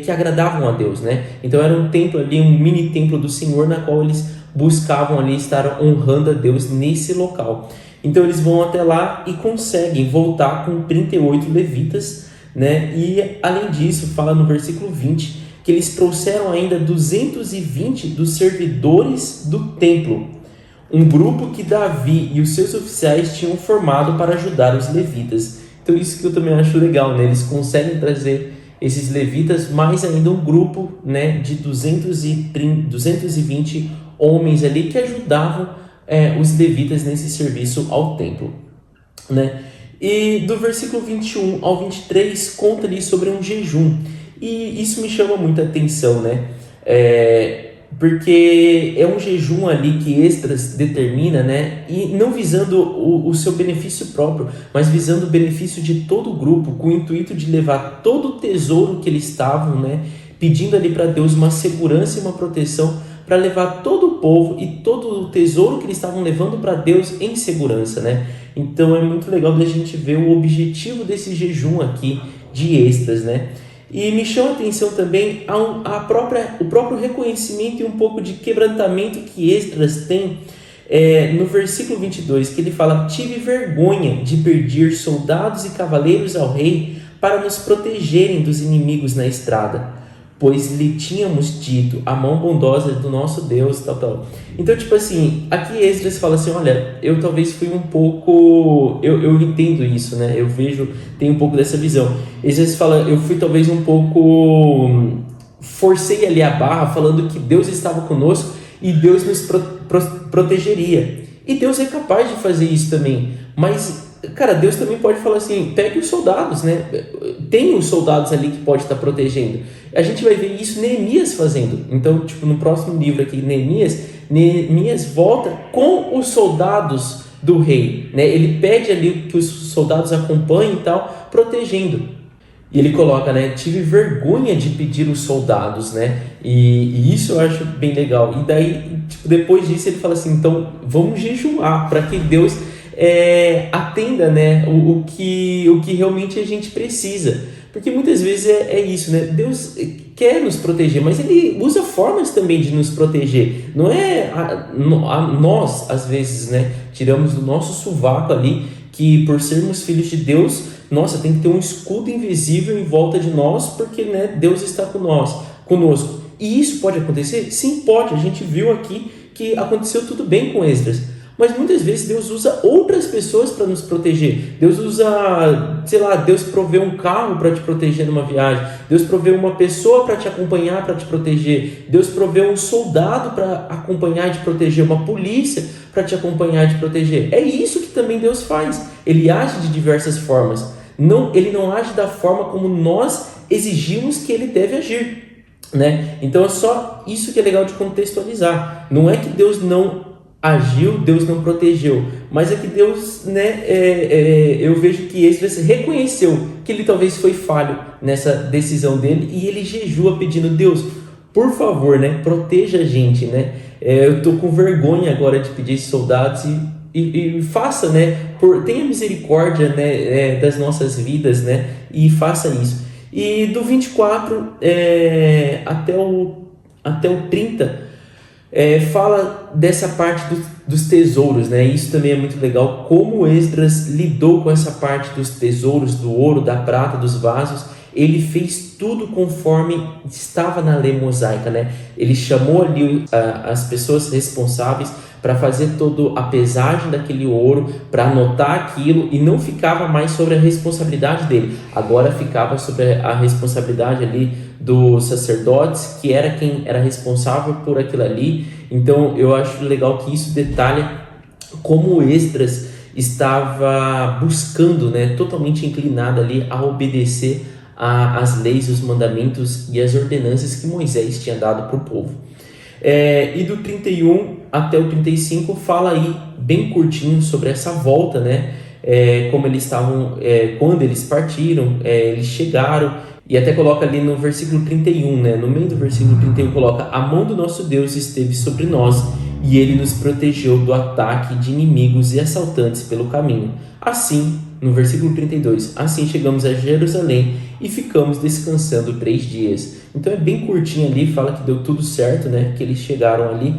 que agradavam a Deus, né? Então era um templo ali, um mini templo do Senhor, na qual eles buscavam ali estar honrando a Deus nesse local. Então eles vão até lá e conseguem voltar com 38 levitas, né? E além disso, fala no versículo 20 que eles trouxeram ainda 220 dos servidores do templo, um grupo que Davi e os seus oficiais tinham formado para ajudar os levitas. Então isso que eu também acho legal, né? Eles conseguem trazer esses levitas, mais ainda um grupo, né, de 220 homens ali que ajudavam os levitas nesse serviço ao templo, né? E do versículo 21 ao 23 conta ali sobre um jejum, e isso me chama muita atenção, né? Porque é um jejum ali que Esdras determina, né? E não visando o seu benefício próprio, mas visando o benefício de todo o grupo, com o intuito de levar todo o tesouro que eles estavam, né, pedindo ali para Deus uma segurança e uma proteção, para levar todo o povo e todo o tesouro que eles estavam levando para Deus em segurança, né? Então é muito legal da gente ver o objetivo desse jejum aqui de Esdras, né? E me chama a atenção também o próprio reconhecimento e um pouco de quebrantamento que Esdras tem no versículo 22, que ele fala: tive vergonha de pedir soldados e cavaleiros ao rei para nos protegerem dos inimigos na estrada, pois lhe tínhamos dito, a mão bondosa do nosso Deus, tal. Então, tipo assim, aqui Esdras fala assim: olha, eu talvez fui um pouco, eu entendo isso, né? Eu tenho um pouco dessa visão. Esdras fala: eu fui talvez um pouco, forcei ali a barra, falando que Deus estava conosco e Deus nos protegeria. E Deus é capaz de fazer isso também, mas, cara, Deus também pode falar assim: pegue os soldados, né? Tem os soldados ali que pode estar protegendo. A gente vai ver isso Neemias fazendo. Então, tipo, no próximo livro aqui, Neemias volta com os soldados do rei, né? Ele pede ali que os soldados acompanhem e tal, protegendo. E ele coloca, né, tive vergonha de pedir os soldados, né? E isso eu acho bem legal. E daí, tipo, depois disso ele fala assim: então vamos jejuar para que Deus atenda, né, o que realmente a gente precisa. Porque muitas vezes é isso, né? Deus quer nos proteger, mas ele usa formas também de nos proteger. Não é nós, às vezes, né, tiramos do nosso sovaco ali, que por sermos filhos de Deus, nossa, tem que ter um escudo invisível em volta de nós, porque, né, Deus está conosco. E isso pode acontecer? Sim, pode. A gente viu aqui que aconteceu tudo bem com Esdras. Mas muitas vezes Deus usa outras pessoas para nos proteger. Deus usa, sei lá, Deus provê um carro para te proteger numa viagem. Deus provê uma pessoa para te acompanhar, para te proteger. Deus provê um soldado para acompanhar e te proteger, uma polícia para te acompanhar e te proteger. É isso que também Deus faz. Ele age de diversas formas. Ele não age da forma como nós exigimos que ele deve agir, né? Então é só isso que é legal de contextualizar. Não é que Deus não agiu, Deus não protegeu, mas é que Deus, né, eu vejo que Esdras reconheceu que ele talvez foi falho nessa decisão dele e ele jejua pedindo: Deus, por favor, né, proteja a gente, né? Eu tô com vergonha agora de pedir esses soldados e faça, né, tenha misericórdia, né, das nossas vidas, né, e faça isso. E do 24 até o 30 fala dessa parte dos tesouros, né? Isso também é muito legal, como Esdras lidou com essa parte dos tesouros, do ouro, da prata, dos vasos. Ele fez tudo conforme estava na lei mosaica, né? Ele chamou ali as pessoas responsáveis para fazer toda a pesagem daquele ouro, para anotar aquilo, e não ficava mais sobre a responsabilidade dele. Agora ficava sobre a responsabilidade ali dos sacerdotes, que era quem era responsável por aquilo ali. Então eu acho legal que isso detalha como Esdras estava buscando, né, totalmente inclinado ali a obedecer às leis, os mandamentos e as ordenanças que Moisés tinha dado para o povo. E do 31 até o 35 fala aí bem curtinho sobre essa volta, né? Como eles estavam, quando eles partiram, eles chegaram, e até coloca ali no versículo 31, né? No meio do versículo 31 coloca: a mão do nosso Deus esteve sobre nós e ele nos protegeu do ataque de inimigos e assaltantes pelo caminho. Assim, no versículo 32, assim chegamos a Jerusalém e ficamos descansando 3 dias. Então é bem curtinho ali, fala que deu tudo certo, né? Que eles chegaram ali.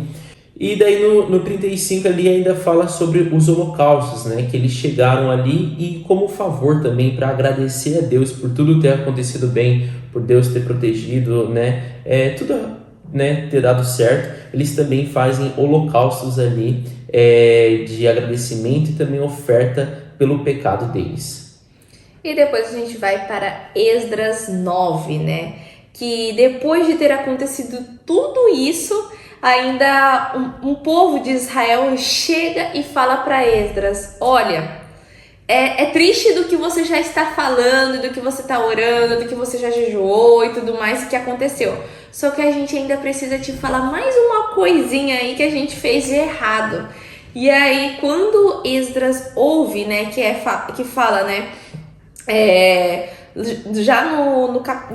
E daí no 35 ali ainda fala sobre os holocaustos, né? Que eles chegaram ali e como favor também para agradecer a Deus por tudo ter acontecido bem, por Deus ter protegido, né? Tudo, né, ter dado certo. Eles também fazem holocaustos ali de agradecimento e também oferta pelo pecado deles. E depois a gente vai para Esdras 9, né? Que depois de ter acontecido tudo isso, ainda um povo de Israel chega e fala para Esdras: olha, é triste do que você já está falando, do que você está orando, do que você já jejuou e tudo mais que aconteceu. Só que a gente ainda precisa te falar mais uma coisinha aí que a gente fez de errado. E aí, quando Esdras ouve, né, que fala, né, já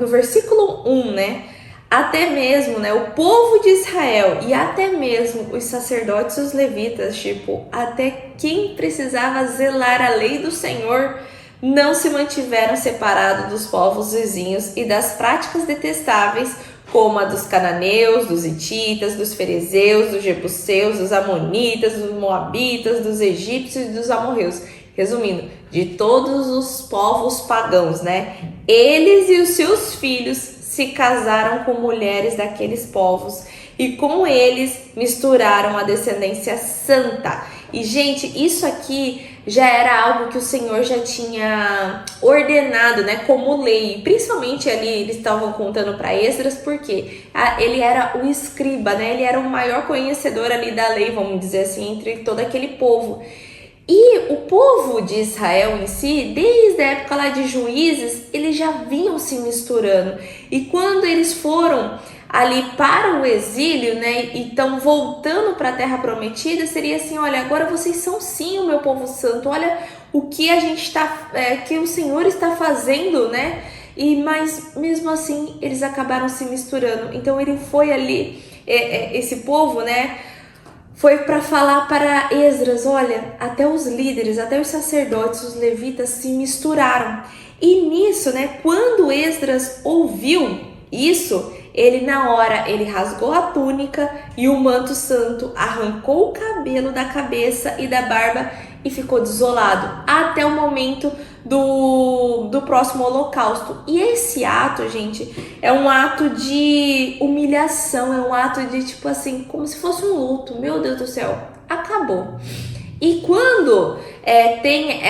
no versículo 1, né, até mesmo, né, o povo de Israel e até mesmo os sacerdotes e os levitas, tipo, até quem precisava zelar a lei do Senhor, não se mantiveram separados dos povos vizinhos e das práticas detestáveis, como a dos cananeus, dos hititas, dos ferezeus, dos jebuseus, dos amonitas, dos moabitas, dos egípcios e dos amorreus. Resumindo, de todos os povos pagãos, né? Eles e os seus filhos se casaram com mulheres daqueles povos e com eles misturaram a descendência santa. E, gente, isso aqui já era algo que o Senhor já tinha ordenado, né, como lei. Principalmente ali, eles estavam contando para Esdras, porque ele era o escriba, né, ele era o maior conhecedor ali da lei, vamos dizer assim, entre todo aquele povo. E o povo de Israel em si, desde a época lá de Juízes, eles já vinham se misturando. E quando eles foram ali para o exílio, né, e estão voltando para a Terra Prometida, seria assim: olha, agora vocês são sim o meu povo santo, olha o que a gente está, que o Senhor está fazendo, né? Mas mesmo assim eles acabaram se misturando. Então ele foi ali, esse povo, né, foi para falar para Esdras: olha, até os líderes, até os sacerdotes, os levitas se misturaram. E nisso, né, quando Esdras ouviu isso, ele na hora, ele rasgou a túnica e o manto santo, arrancou o cabelo da cabeça e da barba e ficou desolado até o momento do próximo holocausto. E esse ato, gente, é um ato de humilhação, é um ato de tipo assim, como se fosse um luto. Meu Deus do céu, acabou. E quando tem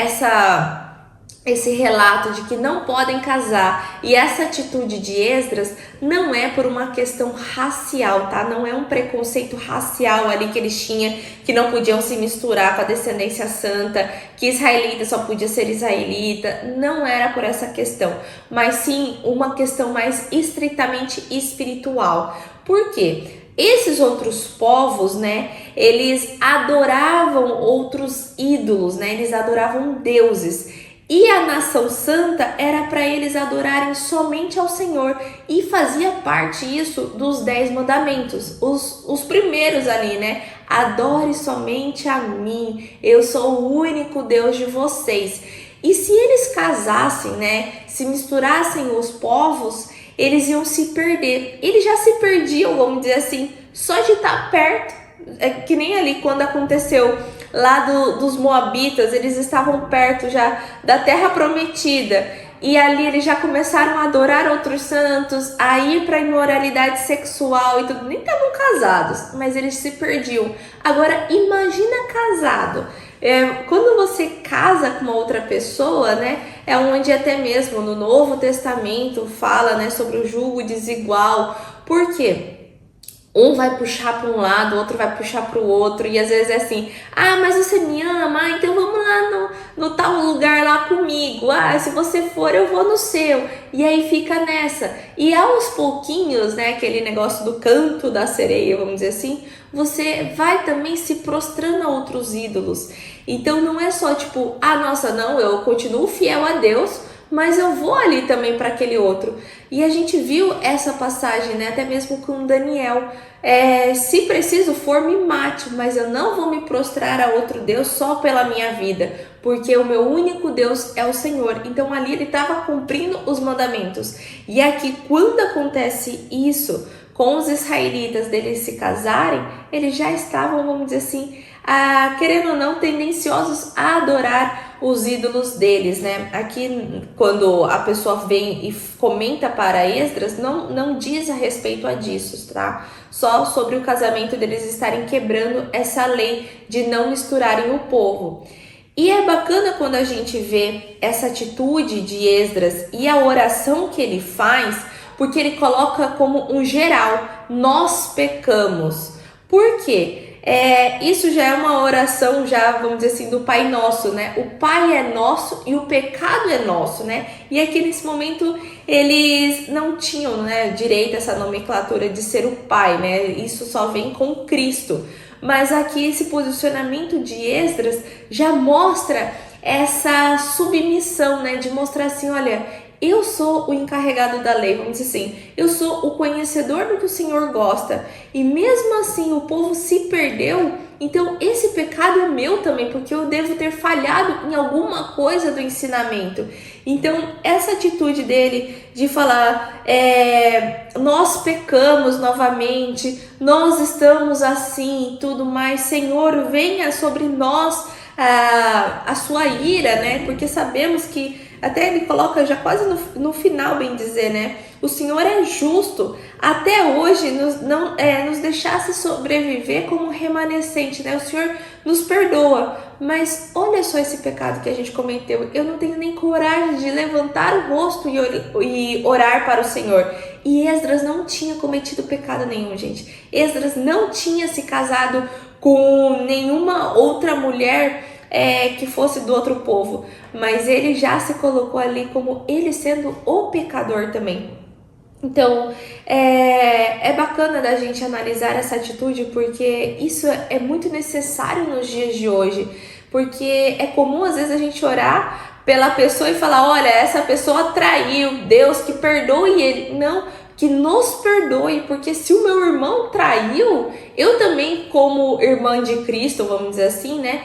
esse relato de que não podem casar e essa atitude de Esdras não é por uma questão racial, tá? Não é um preconceito racial ali que eles tinham, que não podiam se misturar com a descendência santa, que israelita só podia ser israelita, não era por essa questão, mas sim uma questão mais estritamente espiritual. Por quê? Esses outros povos, né, eles adoravam outros ídolos, né, eles adoravam deuses. E a nação santa era para eles adorarem somente ao Senhor. E fazia parte isso dos 10 mandamentos. Os primeiros ali, né? Adore somente a mim. Eu sou o único Deus de vocês. E se eles casassem, né? Se misturassem os povos, eles iam se perder. Eles já se perdiam, vamos dizer assim, só de estar perto. É que nem ali quando aconteceu lá dos Moabitas, eles estavam perto já da terra prometida e ali eles já começaram a adorar outros santos, a ir para a imoralidade sexual e tudo, nem estavam casados, mas eles se perdiam. Agora imagina casado, quando você casa com uma outra pessoa, né, é onde até mesmo no Novo Testamento fala, né, sobre o julgo desigual. Por quê? Um vai puxar para um lado, o outro vai puxar para o outro. E às vezes é assim, mas você me ama? Então vamos lá no tal lugar lá comigo. Se você for, eu vou no seu. E aí fica nessa. E aos pouquinhos, né, aquele negócio do canto da sereia, vamos dizer assim, você vai também se prostrando a outros ídolos. Então não é só tipo, nossa, não, eu continuo fiel a Deus, mas eu vou ali também para aquele outro. E a gente viu essa passagem, né, até mesmo com Daniel. Se preciso for, me mate, mas eu não vou me prostrar a outro Deus só pela minha vida, porque o meu único Deus é o Senhor. Então ali ele estava cumprindo os mandamentos. E aqui, quando acontece isso com os israelitas, deles se casarem, eles já estavam, vamos dizer assim, querendo ou não, tendenciosos a adorar os ídolos deles, né? Aqui, quando a pessoa vem e comenta para Esdras, não diz a respeito a disso, tá? Só sobre o casamento deles estarem quebrando essa lei de não misturarem o povo. E é bacana quando a gente vê essa atitude de Esdras e a oração que ele faz, porque ele coloca como um geral, nós pecamos. Por quê? Isso já é uma oração, já vamos dizer assim, do Pai Nosso, né? O Pai é nosso e o pecado é nosso, né? E aqui nesse momento eles não tinham, né, direito a essa nomenclatura de ser o Pai, né? Isso só vem com Cristo. Mas aqui esse posicionamento de Esdras já mostra essa submissão, né? De mostrar assim, olha, eu sou o encarregado da lei, vamos dizer assim, eu sou o conhecedor do que o Senhor gosta, e mesmo assim o povo se perdeu, então esse pecado é meu também, porque eu devo ter falhado em alguma coisa do ensinamento. Então essa atitude dele de falar, nós pecamos novamente, nós estamos assim e tudo mais, Senhor, venha sobre nós a sua ira, né? Porque sabemos que até ele coloca já quase no final, bem dizer, né? O Senhor é justo, até hoje nos deixasse sobreviver como remanescente, né? O Senhor nos perdoa, mas olha só esse pecado que a gente cometeu. Eu não tenho nem coragem de levantar o rosto e orar para o Senhor. E Esdras não tinha cometido pecado nenhum, gente. Esdras não tinha se casado com nenhuma outra mulher que fosse do outro povo, mas ele já se colocou ali como ele sendo o pecador também. Então, é bacana da gente analisar essa atitude, porque isso é muito necessário nos dias de hoje, porque é comum às vezes a gente orar pela pessoa e falar, olha, essa pessoa traiu, Deus que perdoe ele. Não, que nos perdoe, porque se o meu irmão traiu, eu também, como irmã de Cristo, vamos dizer assim, né,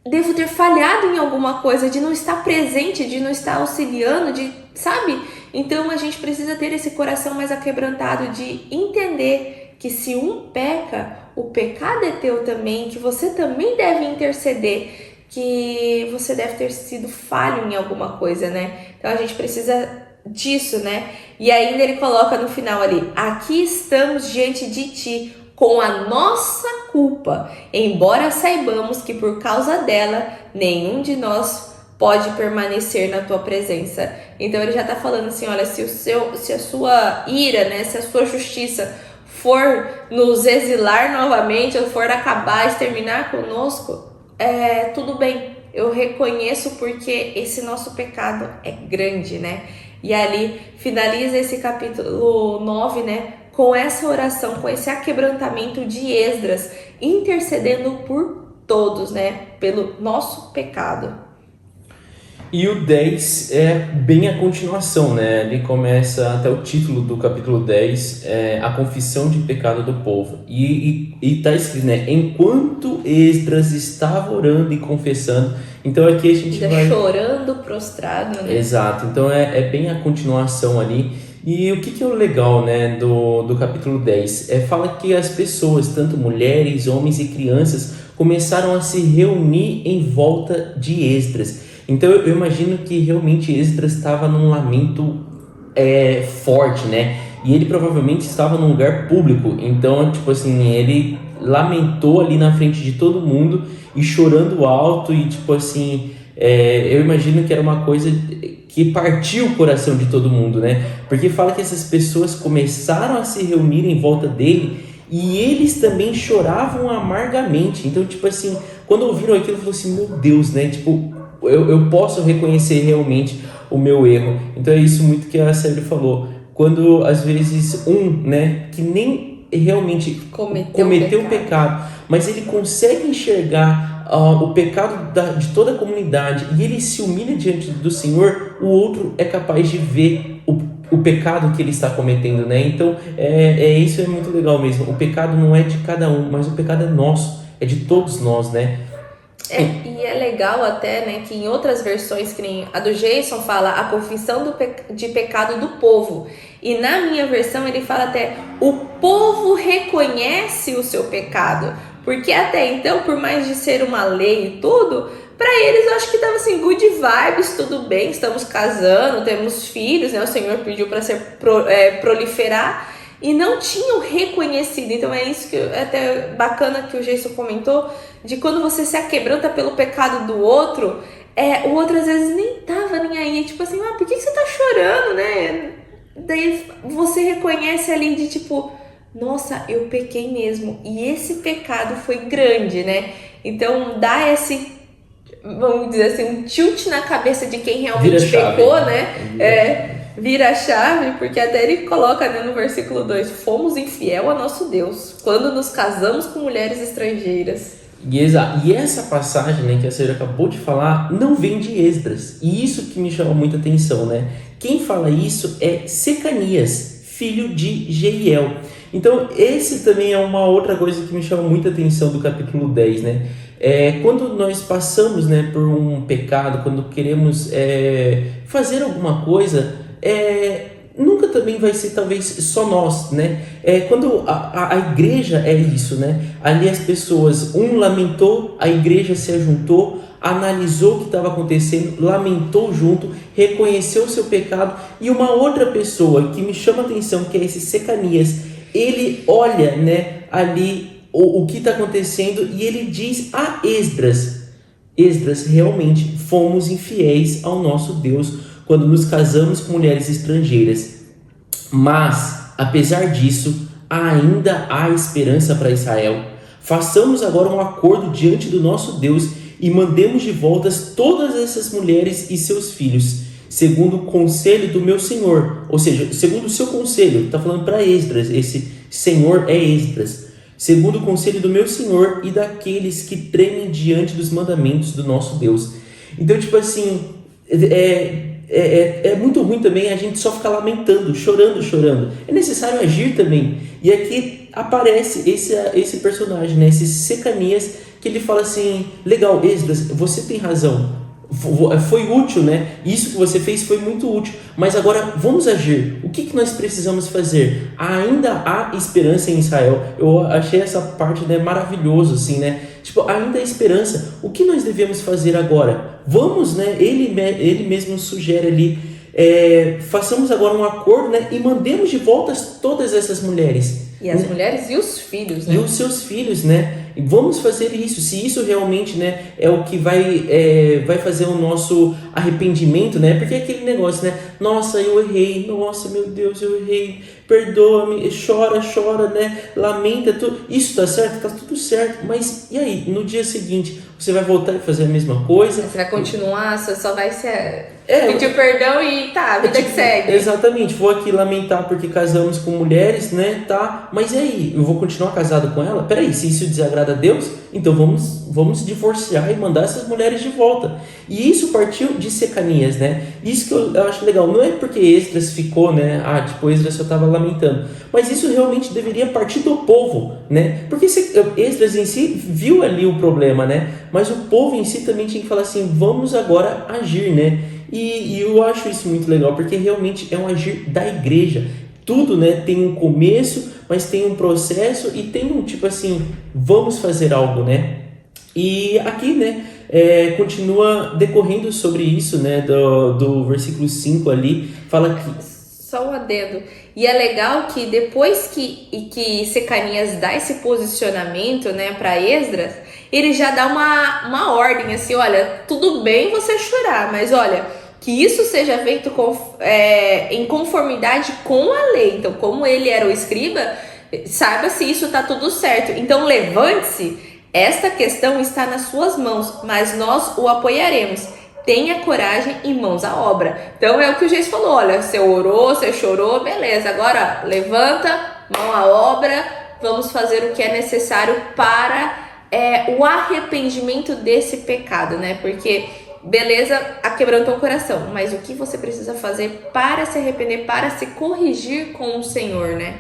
devo ter falhado em alguma coisa, de não estar presente, de não estar auxiliando, sabe? Então a gente precisa ter esse coração mais aquebrantado de entender que se um peca, o pecado é teu também, que você também deve interceder, que você deve ter sido falho em alguma coisa, né? Então a gente precisa disso, né? E ainda ele coloca no final ali: aqui estamos diante de ti com a nossa culpa, embora saibamos que por causa dela nenhum de nós pode permanecer na tua presença. Então ele já tá falando assim: olha, se a sua ira, né, se a sua justiça for nos exilar novamente, ou for acabar, exterminar conosco, tudo bem, eu reconheço, porque esse nosso pecado é grande, né? E ali finaliza esse capítulo 9, né, com essa oração, com esse aquebrantamento de Esdras, intercedendo por todos, né, pelo nosso pecado. E o 10 é bem a continuação, né? Ele começa, até o título do capítulo 10, a confissão de pecado do povo. E tá escrito, né? Enquanto Esdras estava orando e confessando. Então aqui a gente vai... chorando, prostrado, né? Exato. Então é bem a continuação ali. E o que é o legal, né, do capítulo 10? Fala que as pessoas, tanto mulheres, homens e crianças, começaram a se reunir em volta de Esdras. Então eu imagino que realmente Esdras estava num lamento forte, né? E ele provavelmente estava num lugar público. Então, tipo assim, ele lamentou ali na frente de todo mundo e chorando alto. E tipo assim, eu imagino que era uma coisa que partiu o coração de todo mundo, né? Porque fala que essas pessoas começaram a se reunir em volta dele e eles também choravam amargamente. Então, tipo assim, quando ouviram aquilo, falou assim: meu Deus, né? Tipo, eu posso reconhecer realmente o meu erro. Então é isso muito que a Célia falou. Quando às vezes né, que nem realmente cometeu o pecado, mas ele consegue enxergar o pecado de toda a comunidade e ele se humilha diante do Senhor, o outro é capaz de ver o pecado que ele está cometendo, né? Então isso é muito legal mesmo. O pecado não é de cada um, mas o pecado é nosso, é de todos nós, né? E é legal até, né, que em outras versões, que nem a do Jason, fala a confissão de pecado do povo. E na minha versão ele fala até: o povo reconhece o seu pecado. Porque até então, por mais de ser uma lei e tudo, para eles eu acho que tava assim, good vibes, tudo bem, estamos casando, temos filhos, né? O Senhor pediu para proliferar. E não tinham reconhecido. Então é isso que é até bacana que o Jason comentou, de quando você se aquebranta pelo pecado do outro, o outro às vezes nem tava nem aí, tipo assim: por que você tá chorando, né? Daí você reconhece ali de tipo: nossa, eu pequei mesmo, e esse pecado foi grande, né? Então dá esse, vamos dizer assim, um tilt na cabeça de quem realmente pecou, né? Vira a chave, porque até ele coloca, né, no versículo 2: fomos infiel a nosso Deus quando nos casamos com mulheres estrangeiras. E essa passagem, né, que a senhora acabou de falar não vem de Esdras, e isso que me chama muita atenção, né? Quem fala isso é Secanias, filho de Jeiel. Então esse também é uma outra coisa que me chama muita atenção do capítulo 10, né? Quando nós passamos, né, por um pecado, quando queremos fazer alguma coisa, nunca também vai ser talvez só nós, né? Quando a igreja é isso, né? Ali as pessoas, lamentou, a igreja se ajuntou, analisou o que estava acontecendo, lamentou junto, reconheceu o seu pecado, e uma outra pessoa que me chama a atenção, que é esse Secanias, ele olha, né, ali o que está acontecendo e ele diz a Esdras, realmente fomos infiéis ao nosso Deus quando nos casamos com mulheres estrangeiras. Mas, apesar disso, ainda há esperança para Israel. Façamos agora um acordo diante do nosso Deus e mandemos de volta todas essas mulheres e seus filhos, segundo o conselho do meu Senhor. Ou seja, segundo o seu conselho, está falando para Esdras, esse Senhor é Esdras. Segundo o conselho do meu Senhor e daqueles que tremem diante dos mandamentos do nosso Deus. Então, tipo assim, é muito ruim também a gente só ficar lamentando, chorando. É necessário agir também. E aqui aparece esse personagem, né? Esse Secanias, que ele fala assim: legal, Esdras, você tem razão. Foi útil, né? Isso que você fez foi muito útil. Mas agora vamos agir. O que nós precisamos fazer? Ainda há esperança em Israel. Eu achei essa parte, né, maravilhoso, assim, né? Tipo, ainda há esperança. O que nós devemos fazer agora? Vamos, né? Ele mesmo sugere ali. Façamos agora um acordo, né? E mandemos de volta todas essas mulheres. E as mulheres e os filhos, né? E os seus filhos, né? E vamos fazer isso. Se isso realmente, né, é o que vai fazer o nosso arrependimento, né? Porque é aquele negócio, né? Nossa, eu errei. Nossa, meu Deus, eu errei. Perdoa-me. Chora, né? Lamenta. Isso tá certo? Tá tudo certo. Mas e aí? No dia seguinte, você vai voltar e fazer a mesma coisa? Você vai continuar, você só vai pedir perdão e tá, a vida que segue. Exatamente, vou aqui lamentar porque casamos com mulheres, né, tá, mas e aí, eu vou continuar casado com ela? Peraí, se isso desagrada a Deus, então vamos divorciar e mandar essas mulheres de volta. E isso partiu de Secanias, né, isso que eu acho legal, não é porque Esdras ficou, né, Esdras só estava lamentando, mas isso realmente deveria partir do povo, né, porque Esdras em si viu ali o problema, né, mas o povo em si também tinha que falar assim, vamos agora agir, né. E eu acho isso muito legal, porque realmente é um agir da igreja. Tudo, né, tem um começo, mas tem um processo e tem um tipo assim, vamos fazer algo, né? E aqui, né, continua decorrendo sobre isso, né, do versículo 5 ali, fala que... Só um adendo. E é legal que depois que Secanias dá esse posicionamento, né, para Esdras, ele já dá uma ordem assim, olha, tudo bem você chorar, mas olha, que isso seja feito em conformidade com a lei. Então, como ele era o escriba, saiba se isso está tudo certo. Então, levante-se, esta questão está nas suas mãos, mas nós o apoiaremos. Tenha coragem e mãos à obra. Então, é o que o Geis falou, olha, você orou, você chorou, beleza, agora levanta, mão à obra, vamos fazer o que é necessário para o arrependimento desse pecado, né? Porque, beleza, quebrantou o coração, mas o que você precisa fazer para se arrepender, para se corrigir com o Senhor, né?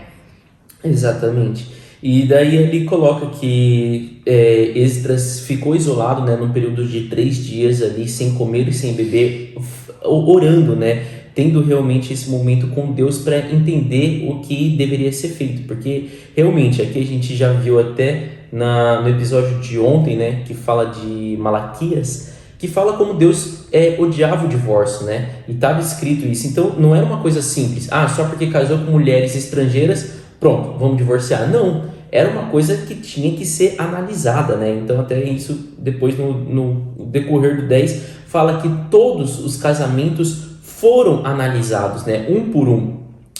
Exatamente. E daí ele coloca que Esdras ficou isolado, né, num período de 3 dias ali, sem comer e sem beber, orando, né, tendo realmente esse momento com Deus para entender o que deveria ser feito, porque realmente aqui a gente já viu até no episódio de ontem, né, que fala de Malaquias, que fala como Deus odiava o divórcio, né, e estava escrito isso. Então não era uma coisa simples, só porque casou com mulheres estrangeiras, pronto, vamos divorciar. Não, era uma coisa que tinha que ser analisada, né? Então até isso depois no decorrer do 10 fala que todos os casamentos foram analisados, né? Um por um.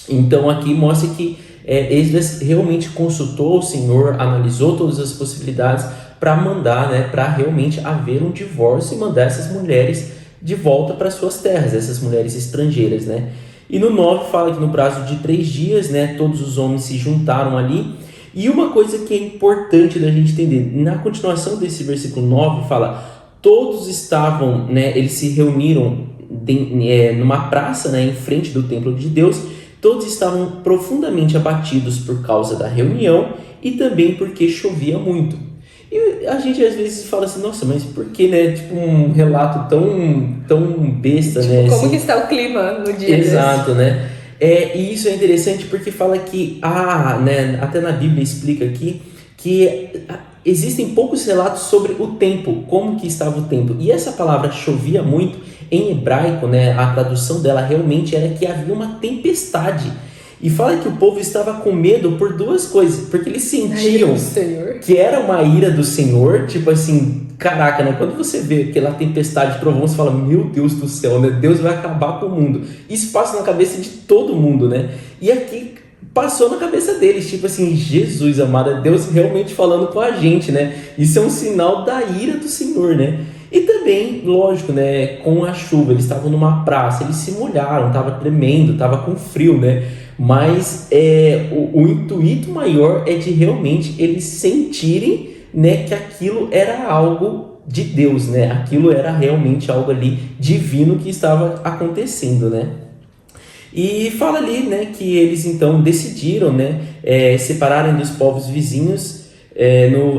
Então aqui mostra que Esdras realmente consultou o Senhor, analisou todas as possibilidades para mandar, né? Para realmente haver um divórcio e mandar essas mulheres de volta para suas terras, essas mulheres estrangeiras, né? E no 9 fala que no prazo de 3 dias, né, todos os homens se juntaram ali. E uma coisa que é importante da gente entender, na continuação desse versículo 9 fala, todos estavam, né, eles se reuniram numa praça, né, em frente do templo de Deus, todos estavam profundamente abatidos por causa da reunião e também porque chovia muito. E a gente às vezes fala assim, nossa, mas por que, né, tipo um relato tão besta, tipo, né? Como assim, que está o clima no dia exato, né? E isso é interessante porque fala que, né, até na Bíblia explica aqui, que existem poucos relatos sobre o tempo, como que estava o tempo. E essa palavra chovia muito, em hebraico, né, a tradução dela realmente era que havia uma tempestade. E fala que o povo estava com medo por 2 coisas, porque eles sentiam que era uma ira do Senhor, tipo assim, caraca, né? Quando você vê aquela tempestade de trovão, você fala, meu Deus do céu, né? Deus vai acabar com o mundo. Isso passa na cabeça de todo mundo, né? E aqui passou na cabeça deles, tipo assim, Jesus amado, é Deus realmente falando com a gente, né? Isso é um sinal da ira do Senhor, né? E também, lógico, né? Com a chuva, eles estavam numa praça, eles se molharam, estava tremendo, estava com frio, né? Mas o intuito maior é de realmente eles sentirem, né, que aquilo era algo de Deus, né? Aquilo era realmente algo ali divino que estava acontecendo, né? E fala ali, né, que eles então decidiram, né, separarem dos povos vizinhos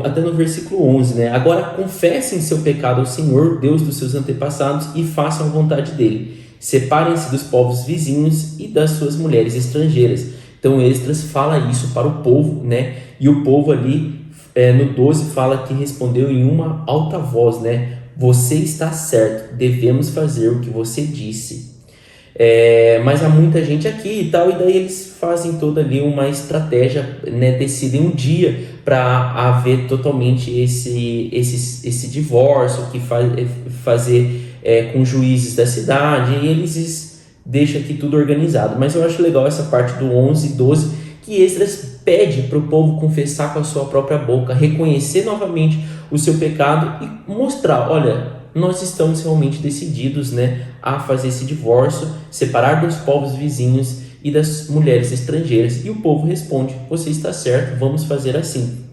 até no versículo 11, né? Agora confessem seu pecado ao Senhor, Deus dos seus antepassados, e façam a vontade dele. Separem-se dos povos vizinhos e das suas mulheres estrangeiras. Então Esdras fala isso para o povo, né? E o povo ali, no 12, fala que respondeu em uma alta voz, né? Você está certo, devemos fazer o que você disse. Mas há muita gente aqui e tal, e daí eles fazem toda ali uma estratégia, né? Decidem um dia para haver totalmente esse divórcio, fazer com juízes da cidade, e eles deixam aqui tudo organizado. Mas eu acho legal essa parte do 11 e 12, que Esdras pede para o povo confessar com a sua própria boca, reconhecer novamente o seu pecado e mostrar, olha, nós estamos realmente decididos, né, a fazer esse divórcio, separar dos povos vizinhos e das mulheres estrangeiras. E o povo responde, você está certo, vamos fazer assim.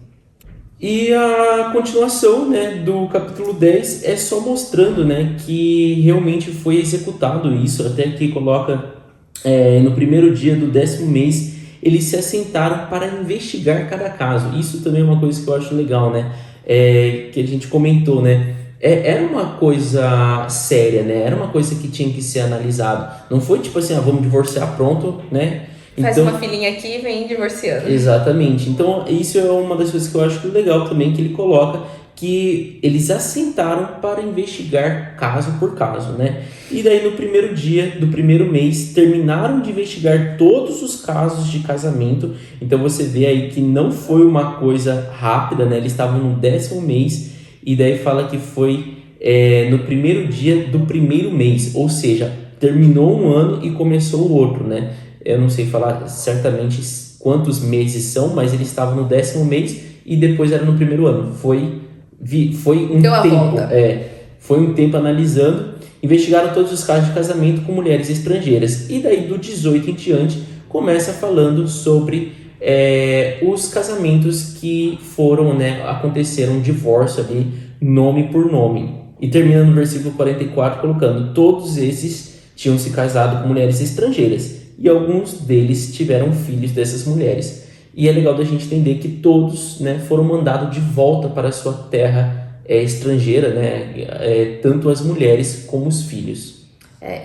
E a continuação, né, do capítulo 10 é só mostrando, né, que realmente foi executado isso, até que coloca no primeiro dia do 10º mês, eles se assentaram para investigar cada caso. Isso também é uma coisa que eu acho legal, né, que a gente comentou, né, era uma coisa séria, né, era uma coisa que tinha que ser analisado. Não foi tipo assim, vamos divorciar, pronto, né. Faz uma filhinha aqui e vem divorciando. Exatamente. Então, isso é uma das coisas que eu acho legal também, que ele coloca que eles assentaram para investigar caso por caso, né? E daí, no primeiro dia do primeiro mês, terminaram de investigar todos os casos de casamento. Então, você vê aí que não foi uma coisa rápida, né? Eles estavam no 10º mês, e daí fala que foi no primeiro dia do primeiro mês, ou seja, terminou um ano e começou o outro, né? Eu não sei falar certamente quantos meses são, mas eles estavam no 10º mês e depois era no primeiro ano. Foi um tempo, foi um tempo analisando, investigaram todos os casos de casamento com mulheres estrangeiras. E daí do 18 em diante começa falando sobre os casamentos que foram, né, aconteceram um divórcio ali, nome por nome. E termina no versículo 44 colocando, todos esses tinham se casado com mulheres estrangeiras, e alguns deles tiveram filhos dessas mulheres. E é legal da gente entender que todos, né, foram mandados de volta para a sua terra estrangeira, né, tanto as mulheres como os filhos.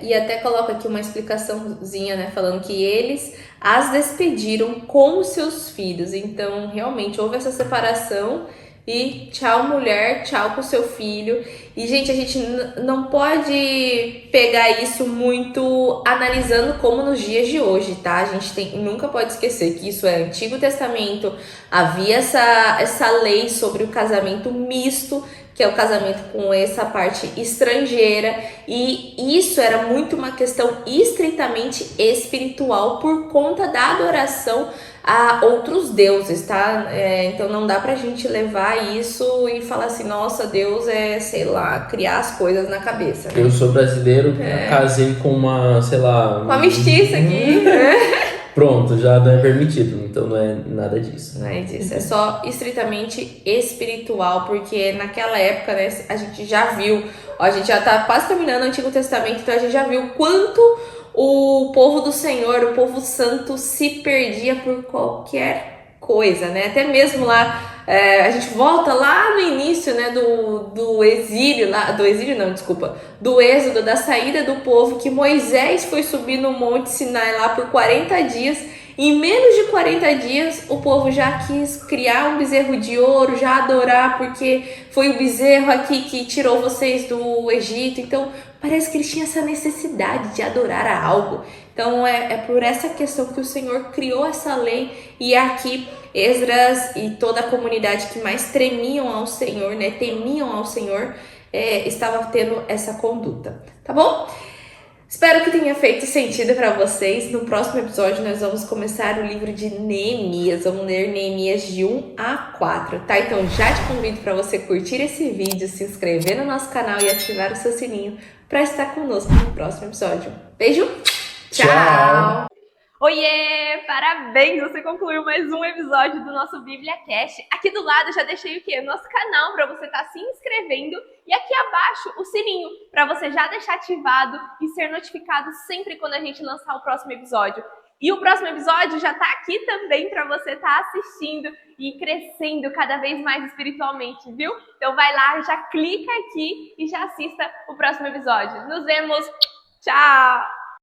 E até coloca aqui uma explicaçãozinha, né, falando que eles as despediram com os seus filhos. Então, realmente, houve essa separação e tchau mulher, tchau pro seu filho. E, gente, a gente não pode pegar isso muito analisando como nos dias de hoje, tá? A gente nunca pode esquecer que isso é Antigo Testamento, havia essa lei sobre o casamento misto, que é o casamento com essa parte estrangeira, e isso era muito uma questão estritamente espiritual por conta da adoração a outros deuses, tá? Então não dá pra gente levar isso e falar assim, nossa, Deus sei lá, criar as coisas na cabeça, né? Eu sou brasileiro, casei com uma, sei lá... Com a mestiça aqui, Pronto, já não é permitido, então não é nada disso. Não é disso, é só estritamente espiritual, porque naquela época, né, a gente já viu, a gente já tá quase terminando o Antigo Testamento, então a gente já viu quanto o povo do Senhor, o povo santo se perdia por qualquer coisa, né, até mesmo lá, a gente volta lá no início, né, do exílio, do êxodo, da saída do povo, que Moisés foi subir no Monte Sinai lá por 40 dias, em menos de 40 dias o povo já quis criar um bezerro de ouro, já adorar, porque foi o bezerro aqui que tirou vocês do Egito. Então parece que eles tinham essa necessidade de adorar a algo. Então é por essa questão que o Senhor criou essa lei, e aqui Esdras e toda a comunidade que mais temiam ao Senhor, né, estava tendo essa conduta, tá bom? Espero que tenha feito sentido para vocês. No próximo episódio nós vamos começar o livro de Neemias. Vamos ler Neemias de 1 a 4, tá? Então já te convido para você curtir esse vídeo, se inscrever no nosso canal e ativar o seu sininho para estar conosco no próximo episódio. Beijo! Tchau! Oiê! Parabéns! Você concluiu mais um episódio do nosso Bíblia Cast. Aqui do lado eu já deixei o quê? Nosso canal para você estar se inscrevendo, e aqui abaixo o sininho para você já deixar ativado e ser notificado sempre quando a gente lançar o próximo episódio. E o próximo episódio já tá aqui também para você estar assistindo e crescendo cada vez mais espiritualmente, viu? Então vai lá, já clica aqui e já assista o próximo episódio. Nos vemos! Tchau!